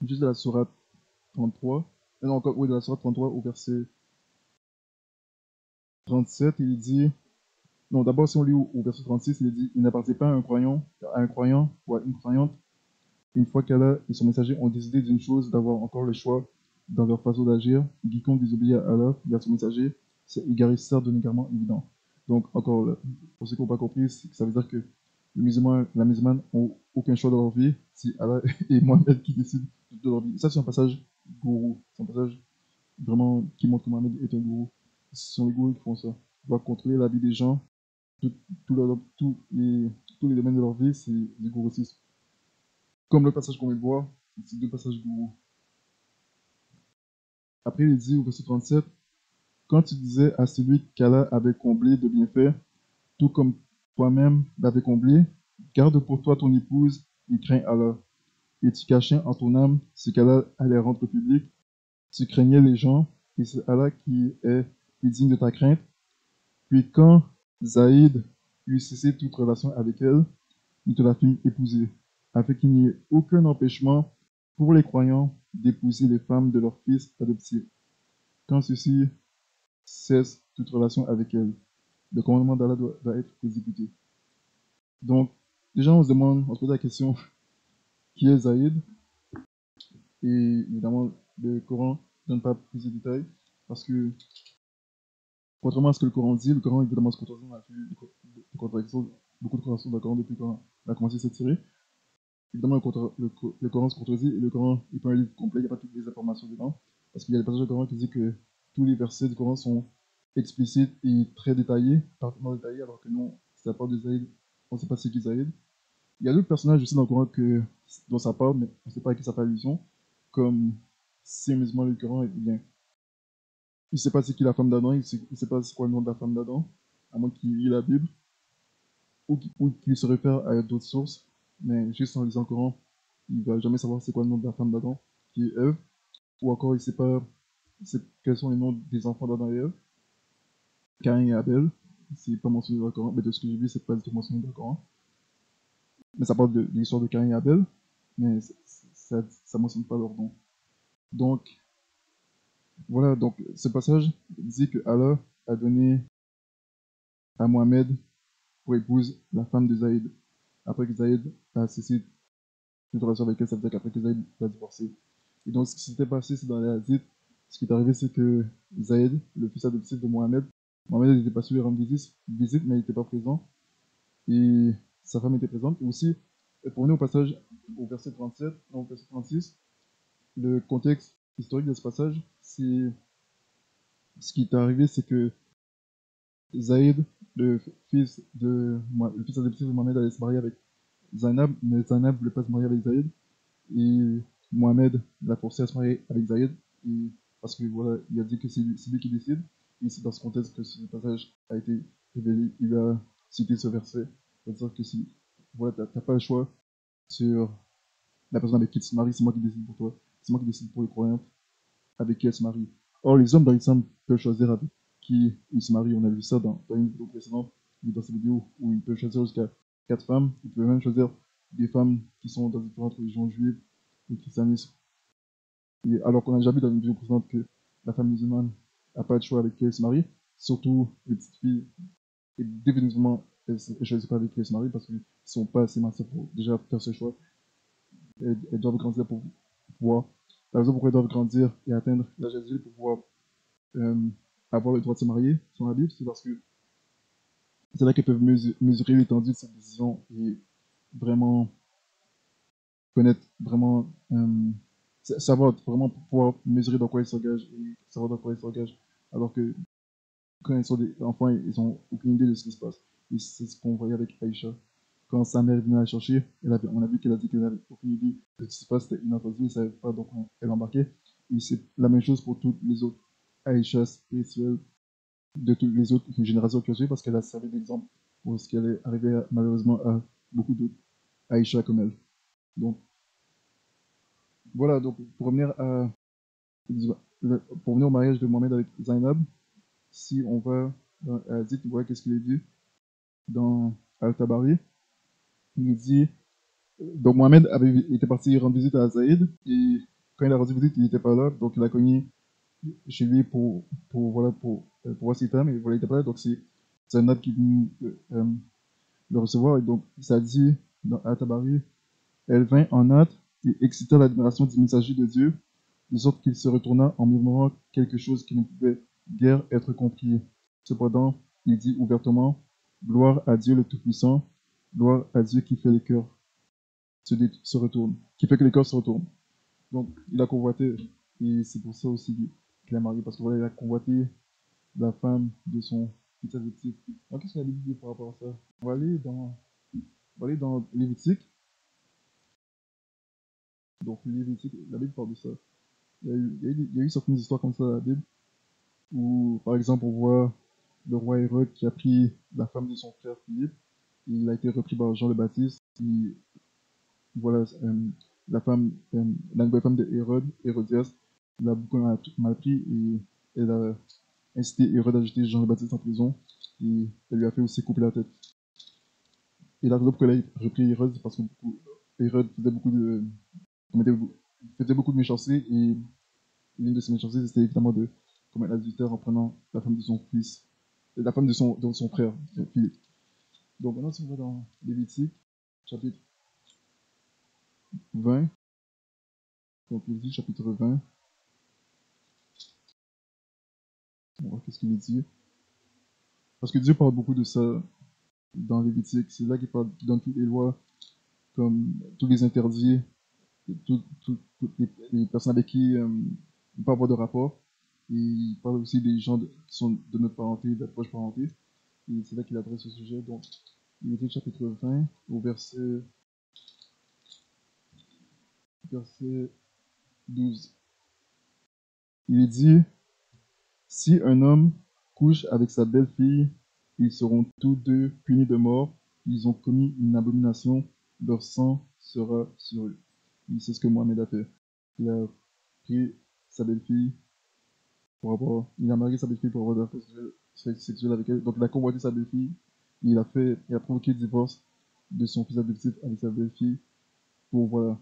Speaker 1: juste de la sourate 33. Non, encore, oui, de la sourate 33 au verset 37, il dit. Non, d'abord, si on lit au verset 36, il dit: Il n'appartient pas à un croyant ou à une croyante, une fois qu'Allah et son messager ont décidé d'une chose, d'avoir encore le choix dans leur façon d'agir. Quiconque désobéit à Allah et à son messager, c'est égarisseur d'un égarement évident. Donc, encore là, pour ceux qui n'ont pas compris, ça veut dire que les musulmans, la musulmane n'ont aucun choix dans leur vie, c'est Allah et Mohamed qui décident de leur vie. Ça, c'est un passage gourou. C'est un passage vraiment qui montre que Mohamed est un gourou. Ce sont les gourous qui font ça. Ils doivent contrôler la vie des gens, tout, tous les domaines de leur vie, c'est du gourouisme. Comme le passage qu'on vient de voir, c'est deux passages gourous. Après, il dit au verset 37, quand tu disais à celui qu'Allah avait comblé de bienfaits, tout comme toi-même l'avais comblé, garde pour toi ton épouse et crains Allah. Et tu cachais en ton âme ce qu'Allah allait rendre public. Tu craignais les gens, et c'est Allah qui est plus digne de ta crainte. Puis quand Zaïd eut cessé toute relation avec elle, nous te la fîmes épouser, afin qu'il n'y ait aucun empêchement pour les croyants d'épouser les femmes de leurs fils adoptifs, quand ceux-ci cessent toute relation avec elles. Le commandement d'Allah doit être exécuté. Donc, déjà, on se pose la question, qui est Zaïd? Et évidemment, le Coran ne donne pas plus de détails, parce que, contrairement à ce que le Coran dit, le Coran évidemment se contredit, on a vu beaucoup de contradictions dans le Coran depuis qu'on a commencé cette série. Évidemment, le Coran se contredit et le Coran n'est pas un livre complet, il n'y a pas toutes les informations dedans. Parce qu'il y a des passages du Coran qui disent que tous les versets du Coran sont explicites et très détaillés, parfaitement détaillés, alors que non, c'est la part de Zaïd, on ne sait pas c'est qui Zaïd. Il y a d'autres personnages aussi dans le Coran dont ça parle, mais on ne sait pas à qui ça fait allusion, comme si un musulman lit le Coran, eh bien, il ne sait pas c'est qui la femme d'Adam, il ne sait pas c'est quoi le nom de la femme d'Adam, à moins qu'il lit la Bible, ou qu'il se réfère à d'autres sources, mais juste en lisant le Coran, il va jamais savoir c'est quoi le nom de la femme d'Adam, qui est Ève, ou encore il sait pas quels sont les noms des enfants d'Adam et Ève, Caïn et Abel, c'est pas mentionné dans le Coran, mais de ce que j'ai vu, c'est pas du tout mentionné dans le Coran. Mais ça parle de l'histoire de Caïn et Abel, mais ça mentionne pas leur nom. Donc, voilà, donc ce passage dit que Allah a donné à Mohamed pour épouse la femme de Zaïd, après que Zaïd a cessé toute relation avec elle, ça veut dire qu'après que Zaïd l'a divorcé. Et donc, ce qui s'était passé, c'est dans les hadiths, ce qui est arrivé, c'est que Zaïd, le fils adoptif de Mohamed n'était pas su lui rendre visite, mais il n'était pas présent. Et sa femme était présente. Et aussi, pour venir au passage, au verset 37, non, au verset 36, le contexte historique de ce passage, c'est ce qui est arrivé, c'est que Zaïd, le fils adoptif de Mohamed, allait se marier avec Zainab, mais Zainab ne voulait pas se marier avec Zaïd. Et Mohamed l'a forcé à se marier avec Zaïd. Et parce que voilà, il a dit que c'est lui qui décide. Et c'est dans ce contexte que ce passage a été révélé. Il a cité ce verset. C'est-à-dire que si voilà, t'as pas le choix sur la personne avec qui tu te maries, c'est moi qui décide pour toi. C'est moi qui décide pour les croyants avec qui elle se marie. Or, les hommes dans l'islam peuvent choisir avec qui ils se marient. On a vu ça dans une vidéo précédente, dans cette vidéo où ils peuvent choisir jusqu'à 4 femmes. Ils peuvent même choisir des femmes qui sont dans différentes religions juives ou christianisme. Et alors qu'on a déjà vu dans une vidéo précédente que la femme musulmane n'a pas de choix avec qui elle se marie, surtout les petites filles, et définitivement, elles ne choisissent pas avec qui elles se marient parce qu'ils ne sont pas assez matures pour déjà faire ce choix. Elles doivent grandir pour pouvoir. La raison pourquoi elles doivent grandir et atteindre l'âge adulte pour pouvoir euh, avoir le droit de se marier sur la Bible, c'est parce que c'est là qu'elles peuvent mesurer l'étendue de cette décision et vraiment connaître, vraiment savoir vraiment pouvoir mesurer dans quoi elles s'engagent et savoir dans quoi elles s'engagent. Alors que quand ils sont des enfants, ils ont aucune idée de ce qui se passe. Et c'est ce qu'on voyait avec Aïcha. Quand sa mère venait la chercher, on a vu qu'elle a dit qu'elle n'avait aucune idée de ce qui se passe, c'était inattendu, elle ne savait pas, donc elle embarquait. Et c'est la même chose pour toutes les autres Aïcha spirituelles de toutes les autres générations qui ont suivi parce qu'elle a servi d'exemple pour ce qu'elle est arrivée malheureusement à beaucoup d'autres Aïcha comme elle. Donc voilà, donc pour revenir pour venir au mariage de Mohamed avec Zainab, si on va dans Hadith, voilà qu'est-ce qu'il est dit dans Al-Tabari. Il dit donc Mohamed était parti rendre visite à Zaïd et quand il a rendu visite, il n'était pas là, donc il a cogné chez lui pour voir ses termes et voilà, il n'était pas là, donc c'est Zainab qui est venu le recevoir. Et donc, ça dit dans At-Tabari, elle vint en hâte et excita l'admiration du messager de Dieu, de sorte qu'il se retourna en murmurant quelque chose qui ne pouvait guère être compris. Cependant, il dit ouvertement, gloire à Dieu le Tout-Puissant, gloire à Dieu qui fait les cœurs se retournent, qui fait que les cœurs se retournent. Donc, il a convoité, et c'est pour ça aussi qu'il a marié, parce que voilà, il a convoité la femme de son fils adoptif. Alors, qu'est-ce que la Bible dit par rapport à ça? On va aller dans Lévitique. Donc, Lévitique, la Bible parle de ça. Il y a eu certaines histoires comme ça dans la Bible, où, par exemple, on voit le roi Hérode qui a pris la femme de son frère Philippe, et il a été repris par Jean le Baptiste, et voilà, la nouvelle femme de Hérode, Hérodias, l'a beaucoup mal pris, et elle a incité Hérode à jeter Jean le Baptiste en prison, et elle lui a fait aussi couper la tête. Et la raison pour laquelle elle a repris Hérode, c'est parce que Hérode faisait beaucoup de méchanceté, et l'une de ses méchancetés, c'était évidemment de commettre l'adultère en prenant la femme de son fils, la femme de son frère, Philippe. Donc maintenant, si on va dans Lévitique, chapitre 20, donc Lévitique, chapitre 20, on va voir qu'est-ce qu'il dit. Parce que Dieu parle beaucoup de ça dans Lévitique, c'est là qu'il donne toutes les lois, comme tous les interdits, toutes les personnes avec qui on ne peut pas avoir de rapport. Et il parle aussi des gens qui sont de notre parenté, de la proche parenté. Et c'est là qu'il adresse ce sujet. Donc, Lévitique chapitre 20, au verset 12. Il est dit, si un homme couche avec sa belle-fille, ils seront tous deux punis de mort. Ils ont commis une abomination, leur sang sera sur eux. Et c'est ce que Mohamed a fait. Il a pris sa belle-fille il a marié sa belle-fille pour avoir des rapports sexuels avec elle. Donc il a convoité sa belle-fille. Il a provoqué le divorce de son fils adoptif avec sa belle-fille pour voilà,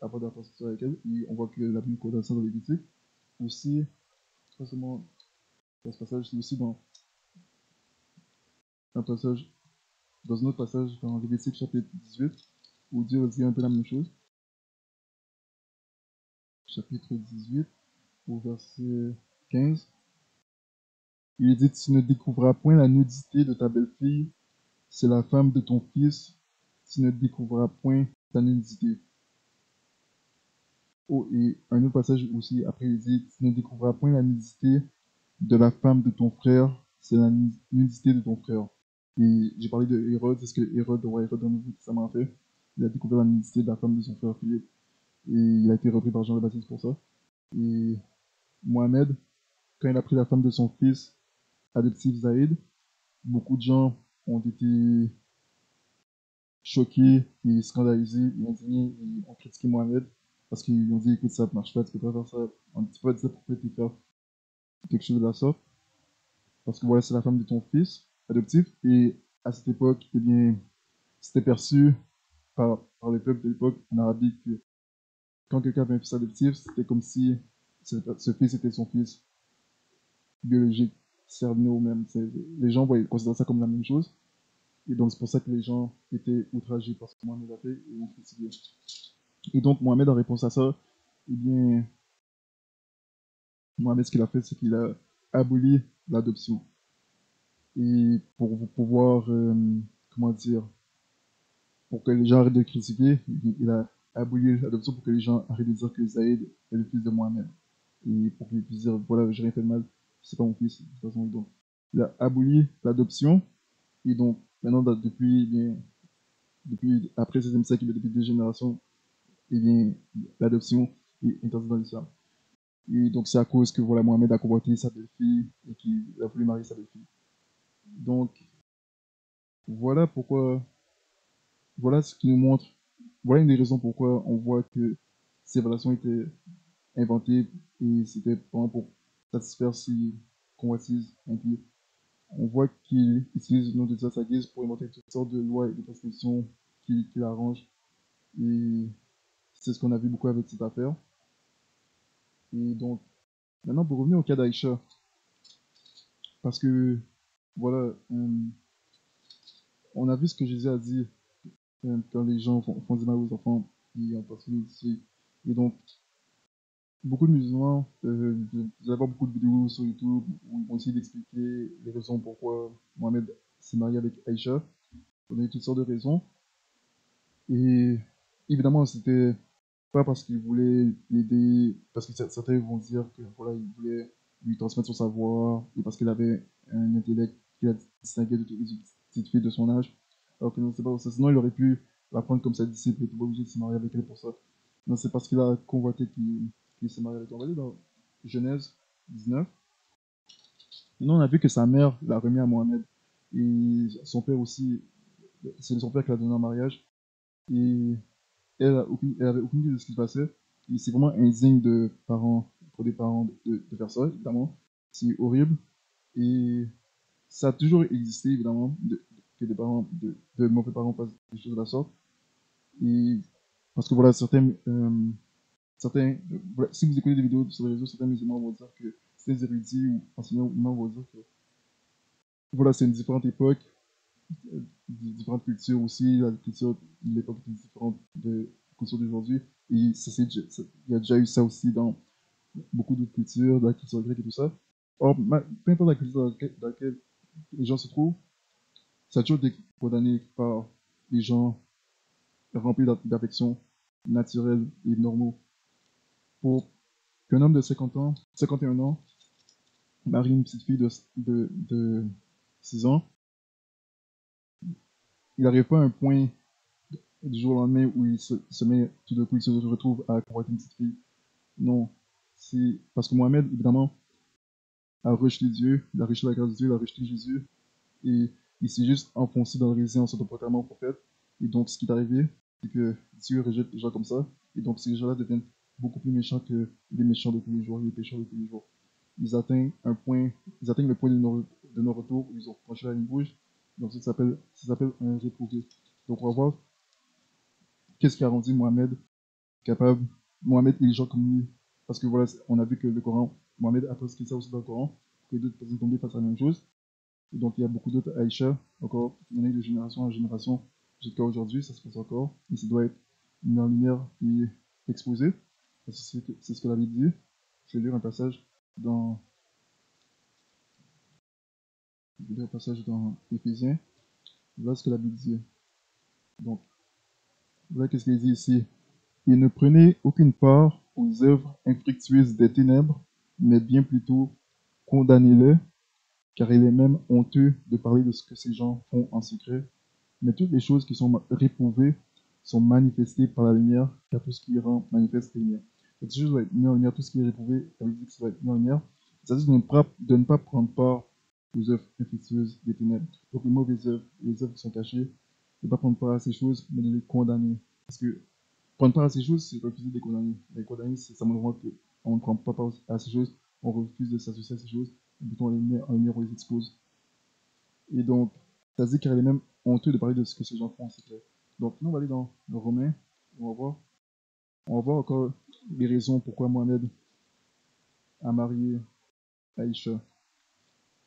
Speaker 1: avoir des rapports sexuels avec elle. Et on voit que la Bible condamne ça dans les Lévitique. Aussi, pas seulement dans ce passage, c'est aussi un passage, dans un autre passage dans Lévitique chapitre 18, où Dieu dit un peu la même chose. Chapitre 18, au verset 15. Il dit, tu ne découvriras point la nudité de ta belle-fille, c'est la femme de ton fils, tu ne découvriras point ta nudité. Oh, et un autre passage aussi, après il dit, tu ne découvriras point la nudité de la femme de ton frère, c'est la nudité de ton frère. Et j'ai parlé de Hérode, c'est ce que Hérode, le roi Hérode dans le Nouveau Testament a fait. Il a découvert la nudité de la femme de son frère Philippe. Et il a été repris par Jean le Baptiste pour ça. Et Mohamed, quand il a pris la femme de son fils adoptif Zaïd, beaucoup de gens ont été choqués et scandalisés et indignés et ont critiqué Mohamed parce qu'ils ont dit écoute, ça ne marche pas, tu peux pas faire ça, on ne peut pas dire pourquoi tu faire quelque chose de la sorte parce que voilà, c'est la femme de ton fils adoptif et à cette époque, eh bien, c'était perçu par les peuples de l'époque en Arabie que quand quelqu'un avait un fils adoptif, c'était comme si ce fils était son fils biologique, cerveau même. Les gens considéraient ça comme la même chose. Et donc, c'est pour ça que les gens étaient outragés par ce que Mohamed a fait et ont critiqué. Et donc, Mohamed, en réponse à ça, eh bien, Mohamed, ce qu'il a fait, c'est qu'il a aboli l'adoption. Et pour pouvoir, comment dire, pour que les gens arrêtent de critiquer, il a aboli l'adoption pour que les gens arrêtent de dire que Zaïd est le fils de Mohamed. Et pour qu'ils puissent dire, voilà, j'ai rien fait de mal, c'est pas mon fils, de toute façon. Donc, il a aboli l'adoption. Et donc, maintenant, depuis, eh bien, depuis après le 16e siècle, depuis 2 générations, eh bien, l'adoption est interdite dans l'islam. Et donc, c'est à cause que voilà, Mohamed a convoité sa belle-fille et qu'il a voulu marier sa belle-fille. Donc, voilà pourquoi, voilà ce qui nous montre, voilà une des raisons pourquoi on voit que ces relations étaient inventées et c'était vraiment pour satisfaire ses convoitises impies. On voit qu'il utilise le nom de Dieu à sa guise pour inventer toutes sortes de lois et de prescriptions qu'il arrange. Et c'est ce qu'on a vu beaucoup avec cette affaire. Et donc, maintenant, pour revenir au cas d'Aïcha, parce que, voilà, on a vu ce que Jésus a dit quand les gens font du mal aux enfants, et en particulier ici. Et donc, beaucoup de musulmans, vous allez voir beaucoup de vidéos sur YouTube où ils vont essayer d'expliquer les raisons pourquoi Mohamed s'est marié avec Aïcha. On a eu toutes sortes de raisons. Et évidemment, c'était pas parce qu'il voulait l'aider, parce que certains vont dire que voilà, il voulait lui transmettre son savoir, et parce qu'il avait un intellect qui a distingué de toutes les petites filles de son âge. Alors que non, c'est pas pour ça. Sinon, il aurait pu la prendre comme sa disciple, il n'était pas obligé de se marier avec elle pour ça. Non, c'est parce qu'il a convoité qu'il s'est marié avec elle. On va aller dans Genèse 19. Maintenant, on a vu que sa mère l'a remis à Mohamed. Et son père aussi, c'est son père qui l'a donné en mariage. Et elle avait aucune idée de ce qui se passait. Et c'est vraiment indigne pour des parents de faire ça, évidemment. C'est horrible. Et ça a toujours existé, évidemment, que des parents, de mauvais parents fassent des choses de la sorte. Et parce que voilà, voilà, si vous écoutez des vidéos sur les réseaux, certains musulmans vont dire que certains érudits ou enseignants vont dire que voilà, c'est une différente époque, différentes cultures aussi. La culture de l'époque est différente de la culture d'aujourd'hui. Et il y a déjà eu ça aussi dans beaucoup d'autres cultures, dans la culture grecque et tout ça. Or, peu importe la culture dans laquelle les gens se trouvent, ça a toujours été condamné par les gens remplis d'affections naturelles et normaux. Pour qu'un homme de 50 ans, 51 ans, marie une petite fille de 6 ans, il n'arrive pas à un point du jour au lendemain où il se met, tout d'un coup, il se retrouve à convoiter une petite fille. Non. C'est parce que Mohamed, évidemment, a rejeté Dieu, il a rejeté la grâce de Dieu, il a rejeté Jésus, et il s'est juste enfoncé dans le récit en s'autoproclamant prophète. Et donc, ce qui est arrivé, c'est que Dieu rejette les gens comme ça, et donc ces gens-là deviennent beaucoup plus méchants que les méchants de tous les jours, les pécheurs de tous les jours. Ils atteignent le point de non-retour où ils ont franchi la ligne rouge. Donc, ça s'appelle un réprouvé. Donc, on va voir qu'est-ce qui a rendu Mohamed capable, Mohamed et les gens comme lui. Parce que voilà, on a vu que le Coran, Mohamed a prescrit ça aussi dans le Coran, que d'autres personnes comme lui fassent la même chose. Et donc, il y a beaucoup d'autres Aïcha, encore, il y en a eu de génération en génération, jusqu'à aujourd'hui, ça se passe encore. Et ça doit être mis en lumière et exposé. Parce que c'est ce que la Bible dit. Je vais lire un passage dans, Éphésiens. Voilà ce que la Bible dit. Donc, voilà qu'est-ce qu'il dit ici. Et ne prenez aucune part aux œuvres infructueuses des ténèbres, mais bien plutôt condamnez-les, car il est même honteux de parler de ce que ces gens font en secret. Mais toutes les choses qui sont réprouvées sont manifestées par la lumière, car tout ce qui rend manifeste est lumière. Cette chose doit être mis en lumière, tout ce qui est réprouvé, la Bible dit que ça doit être mis en lumière. C'est-à-dire de ne pas prendre part aux œuvres infructueuses des ténèbres. Donc les mauvaises œuvres, les œuvres qui sont cachées, de ne pas prendre part à ces choses, mais de les condamner. Parce que prendre part à ces choses, c'est refuser de les condamner. Les condamner, ça montre qu'on ne prend pas part à ces choses, on refuse de s'associer à ces choses, et plutôt on les met en lumière, on les expose. Et donc, ça se dit qu'il est même honteux de parler de ce que ces gens font, c'est clair. Donc, nous, on va aller dans le Romain, on va voir encore les raisons pourquoi Mohamed a marié Aïcha.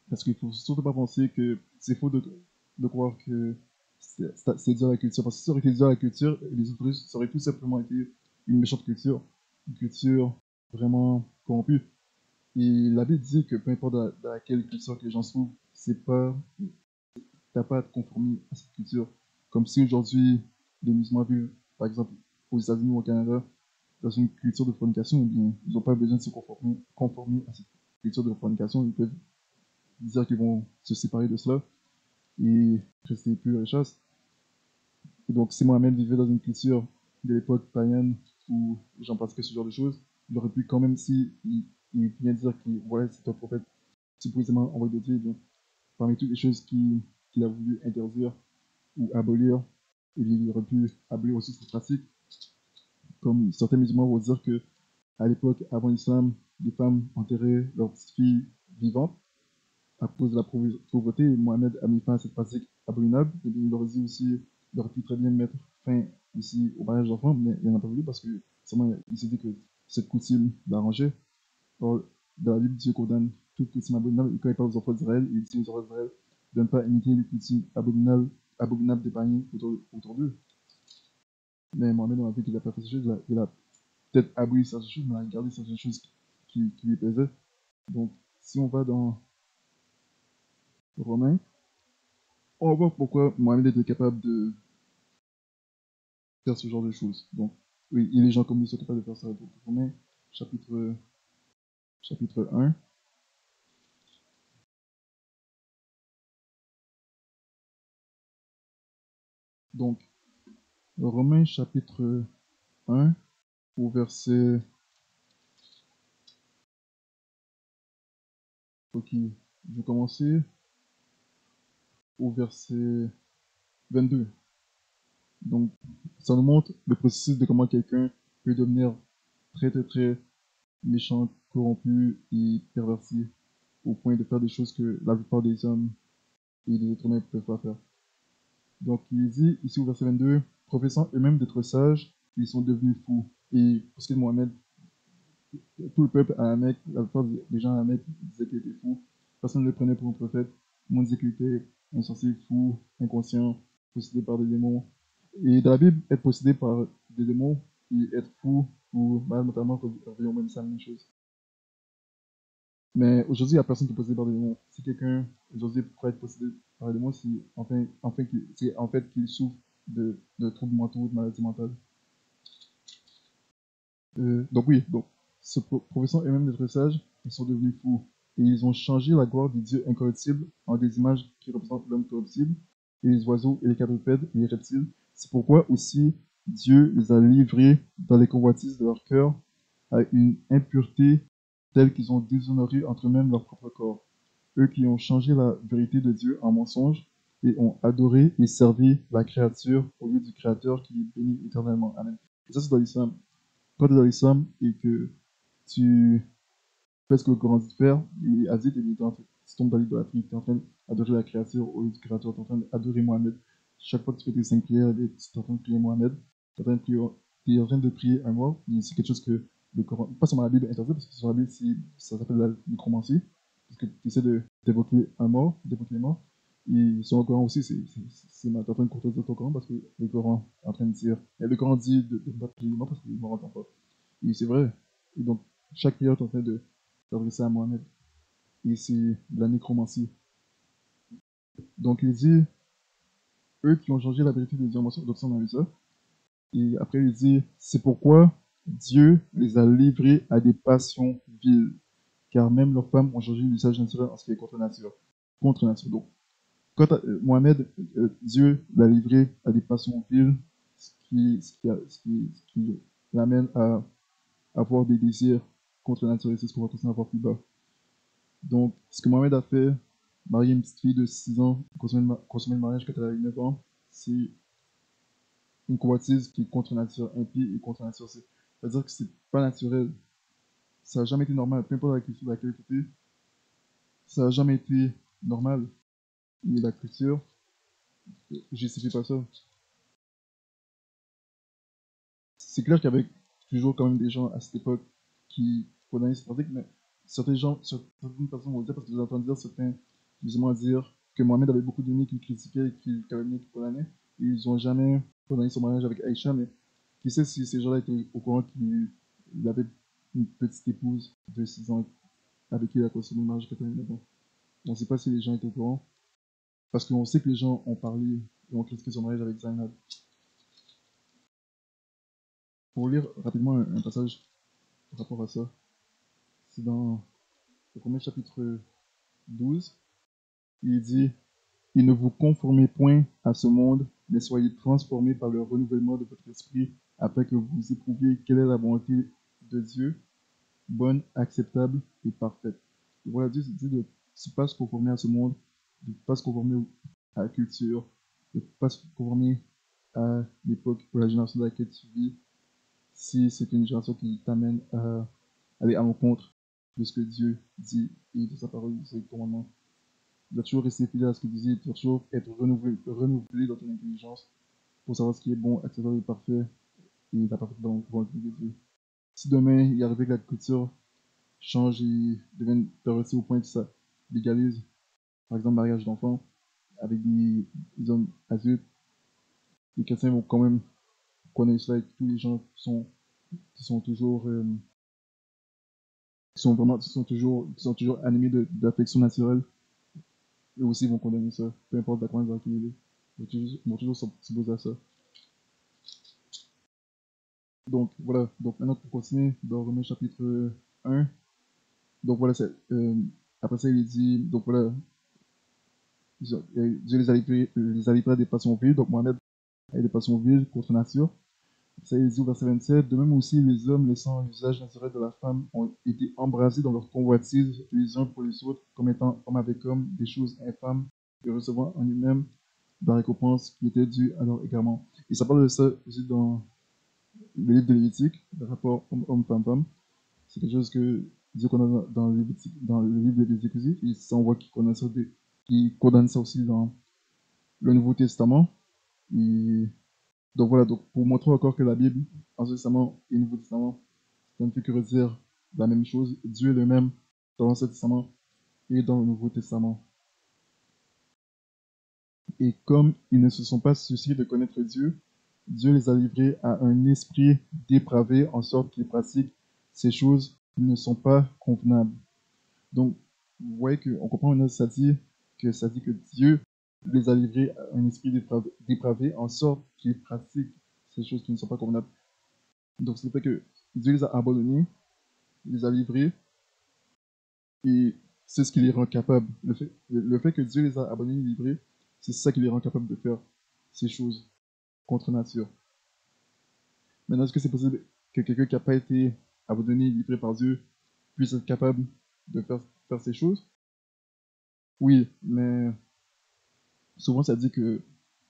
Speaker 1: Parce qu'il ne faut surtout pas penser que c'est faux de croire que c'est dû à la culture. Parce que si ça aurait été dû à la culture, les autoristes, ça aurait tout simplement été une méchante culture. Une culture vraiment corrompue. Et la Bible dit que peu importe dans laquelle culture que les gens se trouvent, t'as pas à te conformer à cette culture. Comme si aujourd'hui, les musulmans vivent, par exemple, aux États-Unis ou au Canada, dans une culture de fornication, eh bien, ils n'ont pas besoin de se conformer à cette culture de fornication. Ils peuvent dire qu'ils vont se séparer de cela et rester purs et chastes. Et donc, si Mohamed vivait dans une culture de l'époque païenne où j'en passe que ce genre de choses, il aurait pu quand même, si il vient dire que voilà, c'est un prophète supposément envoyé de Dieu, eh bien, parmi toutes les choses qu'il a voulu interdire ou abolir, il aurait pu abolir aussi cette pratique, comme certains musulmans vont dire que à l'époque, avant l'islam, les femmes enterraient leurs petites filles vivantes à cause de la pauvreté, et Mohamed a mis fin à cette pratique abominable. Et bien, il aurait dit aussi, il aurait pu très bien mettre fin ici au mariage d'enfants, mais il n'en a pas voulu parce que seulement il s'est dit que cette coutume l'arrangeait. Or, dans la Bible, Dieu condamne toute coutume abominable, et quand il parle aux enfants d'Israël, il dit aux enfants d'Israël de ne pas imiter les coutumes abominables des païens autour d'eux. Mais Mohamed, on a vu qu'il n'a pas fait ces choses, il a peut-être aboli certaines choses, mais il a gardé certaines choses qui lui plaisaient. Donc, si on va dans Romains, on va voir pourquoi Mohamed était capable de faire ce genre de choses. Donc, oui, et les gens comme lui sont capables de faire ça. Donc, Romains, chapitre 1. Donc, Romains, chapitre 1, au verset. Ok, je vais commencer au verset 22. Donc, ça nous montre le processus de comment quelqu'un peut devenir très, très, très méchant, corrompu et perverti au point de faire des choses que la plupart des hommes et des êtres humains ne peuvent pas faire. Donc, il dit ici au verset 22, professant eux-mêmes d'être sages, ils sont devenus fous. Et pour ce qui est de Mohamed, tout le peuple à la Mecque, la plupart des gens à la Mecque disaient qu'il était fou. Personne ne le prenait pour un prophète. Tout le monde disait qu'il était insensé, fou, inconscient, possédé par des démons. Et dans la Bible, être possédé par des démons et être fou ou malade mentalement reviennent au même, c'est la même chose. Mais aujourd'hui, il n'y a personne qui est possédé par des démons. Si quelqu'un aujourd'hui pourrait être possédé par des démons, c'est en fait qu'il souffre de troubles mentaux, de maladies mentales. Donc oui, donc, se professant eux-mêmes d'être sages, ils sont devenus fous. Et ils ont changé la gloire du Dieu incorruptible en des images qui représentent l'homme corruptible, et les oiseaux et les quadrupèdes et les reptiles. C'est pourquoi aussi Dieu les a livrés dans les convoitises de leur cœur à une impureté telle qu'ils ont déshonoré entre eux-mêmes leur propre corps. Eux qui ont changé la vérité de Dieu en mensonge et ont adoré et servi la créature au lieu du Créateur qui est béni éternellement. Amen. Et ça, c'est dans l'islam. Quand tu es dans l'islam et que tu fais ce que le Coran dit de faire, et Aziz, tu tombes dans l'idolâtrie, tu es en train d'adorer la créature au lieu du créateur, tu es en train d'adorer Mohamed. Chaque fois que tu fais tes 5 prières, tu es en train de prier Mohamed, tu es en train de prier un mort, et c'est quelque chose que le Coran, pas seulement la Bible interdit, parce que sur la Bible, ça s'appelle la nécromancie, parce que tu essaies d'évoquer un mort, d'évoquer les morts, et sur le Coran aussi, tu es en train de contredire ton Coran, parce que le Coran est en train de dire, et le Coran dit de ne pas prier les morts, parce que les morts n'entendent pas. Et c'est vrai. Et donc, chaque prière est en train de s'adresser à Mohamed. Et c'est de la nécromancie. Donc, il dit, eux qui ont changé la vérité de Dieu en mensonge, donc ça, on a vu ça. Et après, il dit, c'est pourquoi Dieu les a livrés à des passions viles, car même leurs femmes ont changé l'usage naturel en ce qui est contre nature. Contre nature. Donc, quand Mohamed, Dieu l'a livré à des passions viles, ce qui l'amène à avoir des désirs contre nature, et c'est ce qu'on va continuer à voir plus bas. Donc, ce que Mohamed a fait, marier une petite fille de 6 ans, consommer le mariage quand elle a eu 9 ans, c'est une convoitise qui est contre nature, impie et contre nature. C'est-à-dire que c'est pas naturel. Ça n'a jamais été normal, peu importe la culture de laquelle tu es, ça n'a jamais été normal. Et la culture, je justifie pas ça. C'est clair qu'il y avait toujours quand même des gens à cette époque qui condamnaient cette pratique, mais certaines personnes vont dire, parce que vous entendez dire certains musulmans dire que Mohamed avait beaucoup d'ennemis qui le critiquaient, qui calomniaient, qui condamnaient, et ils n'ont jamais condamné son mariage avec Aïcha, mais qui sait si ces gens-là étaient au courant qu'il avait une petite épouse de 6 ans avec qui il a consommé le mariage catholique. On ne sait pas si les gens étaient au courant, parce qu'on sait que les gens ont parlé et ont critiqué son mariage avec Zainab. Pour lire rapidement un passage par rapport à ça, c'est dans le premier chapitre 12, il dit: « Et ne vous conformez point à ce monde, mais soyez transformés par le renouvellement de votre esprit, afin que vous éprouviez quelle est la volonté de Dieu, bonne, acceptable et parfaite. » Et voilà, Dieu dit de ne pas se conformer à ce monde, de ne pas se conformer à la culture, de ne pas se conformer à l'époque ou la génération dans laquelle tu vis, si c'est une génération qui t'amène à aller à l'encontre de ce que Dieu dit et de sa parole, de ses commandements. Tu dois toujours rester fidèle à ce que Dieu dit, tu dois toujours être renouvelé dans ton intelligence pour savoir ce qui est bon, acceptable et parfait et la parfaite volonté de Dieu. Si demain il arrivait que la culture change et devienne pervertie au point que ça légalise, par exemple, mariage d'enfants avec des hommes adultes, les chrétiens vont quand même connaître ça et tous les gens qui sont toujours qui sont toujours animés d'affection naturelle, eux aussi vont condamner ça, peu importe la croyance dans laquelle il est. Ils vont toujours s'opposer à ça. Donc voilà, donc maintenant pour continuer dans Romains chapitre 1, donc voilà, après ça il est dit, donc voilà, Dieu les a livrés à des passions viles, donc Mohamed a des passions viles contre nature. Ça il est dit au verset 27, de même aussi les hommes laissant l'usage naturel de la femme ont été embrasés dans leur convoitise les uns pour les autres, comme étant homme avec homme, des choses infâmes, et recevant en eux-mêmes la récompense qui était due à leur égarement. Et ça parle de ça aussi dans le livre de Lévitique, le rapport homme-femme-femme. C'est quelque chose que Dieu condamne dans le livre de Lévitique aussi, et ça on voit qu'il condamne ça aussi dans le Nouveau Testament. Et donc voilà, donc pour montrer encore que la Bible, Ancien Testament et Nouveau Testament, ça ne fait que redire la même chose. Dieu est le même dans l'Ancien Testament et dans le Nouveau Testament. Et comme ils ne se sont pas souciés de connaître Dieu, Dieu les a livrés à un esprit dépravé en sorte qu'ils pratiquent ces choses qui ne sont pas convenables. Donc, vous voyez qu'on comprend maintenant ça dit que Dieu les a livrés à un esprit dépravé en sorte qu'ils pratiquent ces choses qui ne sont pas convenables. Donc, c'est le fait que Dieu les a abandonnés, les a livrés, et c'est ce qui les rend capables. Le fait que Dieu les a abandonnés et livrés, c'est ça qui les rend capables de faire ces choses contre nature. Maintenant, est-ce que c'est possible que quelqu'un qui n'a pas été abandonné et livré par Dieu puisse être capable de faire ces choses? Oui, mais souvent ça dit que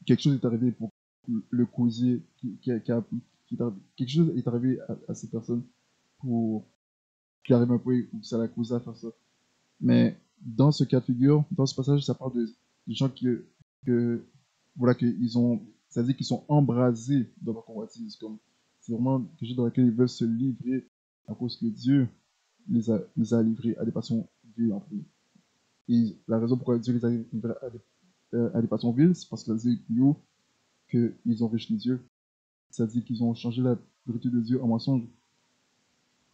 Speaker 1: quelque chose est arrivé pour le causer, quelque chose est arrivé à ces personnes pour qu'il arrive un point où ça l'a causé à faire ça. Mais dans ce cas de figure, dans ce passage, ça parle de gens que voilà, ça dit qu'ils sont embrasés dans leur convoitise. Comme c'est vraiment quelque chose dans lequel ils veulent se livrer à cause que Dieu les a livrés à des passions viles en premier. Et la raison pourquoi Dieu les a livrés à des passions viles, c'est parce que ça dit plus haut qu'ils ont rejeté Dieu. Ça dit qu'ils ont changé la vérité de Dieu en mensonge.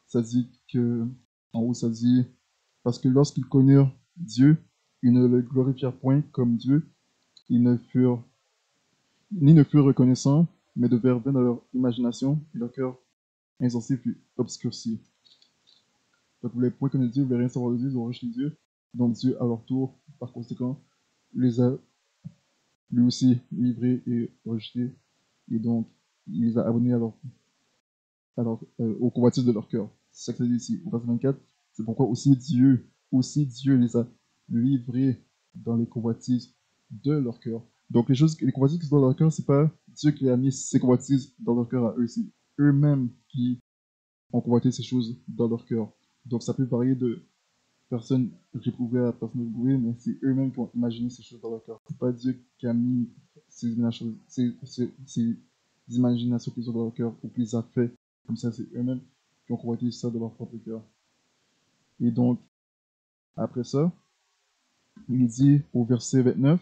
Speaker 1: Ça dit que, en haut, ça dit, parce que lorsqu'ils connurent Dieu, ils ne le glorifièrent point comme Dieu, ils ne furent, ni ne furent reconnaissants, mais devinrent vains dans leur imagination, et leur cœur insensé fut obscurci. Donc, vous ne voulez point connaître Dieu, vous ne voulez rien savoir de Dieu, ils ont rejeté Dieu. Donc, Dieu, à leur tour, par conséquent, les a lui aussi livrés et rejetés, et donc, il les a abonnés à leur aux convoitises de leur cœur. C'est ça que ça dit ici, au verset 24. C'est pourquoi aussi Dieu les a livrés dans les convoitises de leur cœur. Donc les convoitises qui sont dans leur cœur, c'est pas Dieu qui a mis ces convoitises dans leur cœur à eux, c'est eux-mêmes qui ont convoité ces choses dans leur cœur. Donc ça peut varier de personne réprouvée à personne réprouvée, mais c'est eux-mêmes qui ont imaginé ces choses dans leur cœur. C'est pas Dieu qui a mis ces imaginations qui sont dans leur cœur ou qui les a fait comme ça, c'est eux-mêmes qui ont convoité ça dans leur propre cœur. Et donc, après ça, il dit au verset 29,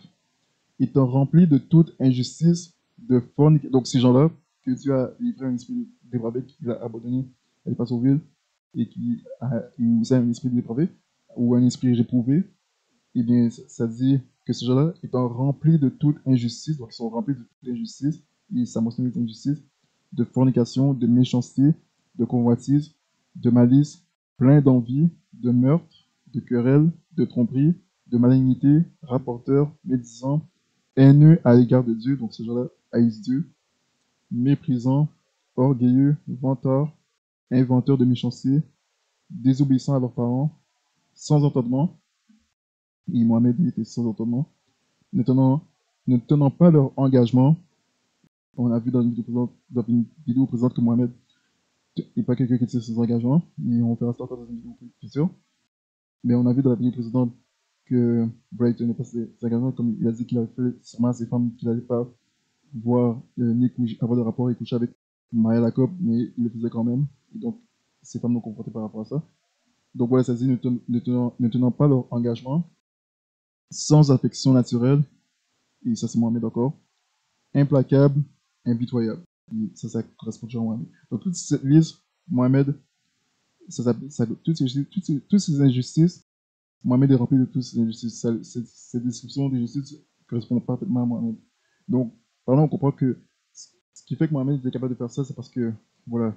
Speaker 1: étant rempli de toute injustice, de fornication. Donc, ces gens-là, que Dieu a livré un esprit dépravé, qu'il a abandonné à l'espace aux villes, et qui a eu un esprit dépravé, ou un esprit réprouvé, eh bien, ça dit que ces gens-là, étant remplis de toute injustice, donc ils sont remplis de toute injustice, et ça mentionne injustice, de fornication, de méchanceté, de convoitise, de malice, plein d'envie, de meurtre, de querelle, de tromperie, de malignité, rapporteurs, médisants, haineux à l'égard de Dieu, donc ces gens-là haïssent Dieu, méprisants, orgueilleux, vantards, inventeurs de méchanceté, désobéissants à leurs parents, sans entendement, et Mohamed il était sans entendement, ne tenant, ne tenant pas leur engagement. On a vu dans une vidéo présente que Mohamed n'est pas quelqu'un qui tient ses engagements, et on fera ça dans une vidéo future. Mais on a vu dans la vidéo précédente que Brighton n'est pas ses engagements, comme il a dit qu'il avait fait sûrement à ses femmes qu'il n'allait pas voir ni avoir de rapport et coucher avec Maria Lacob, mais il le faisait quand même. Et donc, ces femmes nous confrontaient par rapport à ça. Donc voilà, ça dit ne tenant pas leur engagement, sans affection naturelle, et ça c'est Mohamed encore, implacable, impitoyable. Et ça correspond toujours à Mohamed. Donc toute cette liste, Mohamed, toutes ces injustices, Mohamed est rempli de toutes ces injustices. Cette description des justices correspond parfaitement à Mohamed. Donc, par là, on comprend que ce qui fait que Mohamed était capable de faire ça, c'est parce que, voilà,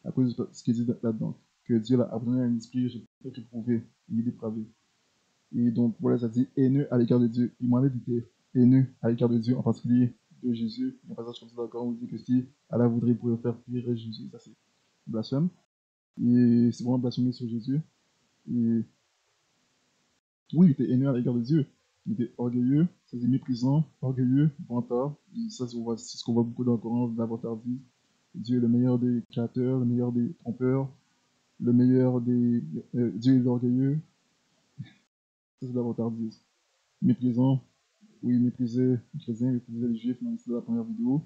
Speaker 1: à cause de ce qu'il dit là-dedans, que Dieu l'a abandonné à un esprit réprouvé, il est dépravé. Et donc, voilà, ça dit haineux à l'égard de Dieu. Et Mohamed était haineux à l'égard de Dieu, en particulier de Jésus. Il y a un passage comme ça dans le Coran où il dit que si Allah voudrait, il pourrait faire pire Jésus. Ça, c'est blasphème. Et c'est vraiment blasphémer sur Jésus. Et oui, il était haineux à l'égard de Dieu. Il était orgueilleux, ça dit méprisant, orgueilleux, vantard. Et ça, c'est ce qu'on voit beaucoup dans le Coran, la vantardise. Dieu est le meilleur des créateurs, le meilleur des trompeurs, le meilleur des. Dieu est orgueilleux. Ça, c'est la vantardise. Méprisant, où il méprisait les chrétiens, il méprisait les juifs, même si c'est la première vidéo.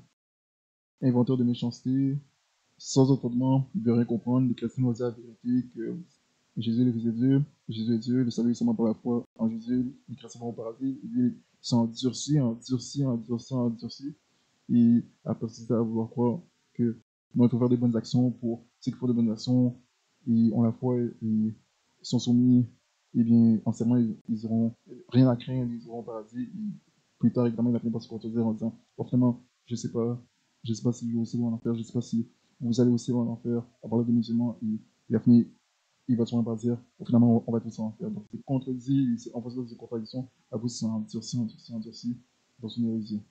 Speaker 1: Inventeur de méchanceté, sans entendement, il ne veut rien comprendre. Les chrétiens vont dire la vérité que Jésus est le Fils de Dieu, Jésus est Dieu, le salut est seulement par la foi en Jésus, les chrétiens vont au paradis. Et lui, ils sont endurcis. Et à persisté à vouloir croire que non, il faut faire des bonnes actions pour ceux qui font des bonnes actions et ont la foi et sont soumis, et bien, anciennement, ils auront rien à craindre, ils auront au paradis. Et plus tard, évidemment, il va finir par se contredire en disant, forcément, je sais pas si je vais aussi loin en enfer, je sais pas si vous allez aussi loin en enfer, à parler des musulmans, et il va finir, il va sûrement pas dire, finalement, on va tous en enfer. Donc, c'est contredit, c'est en faisant des contradictions, à vous, c'est endurci dans une hérésie.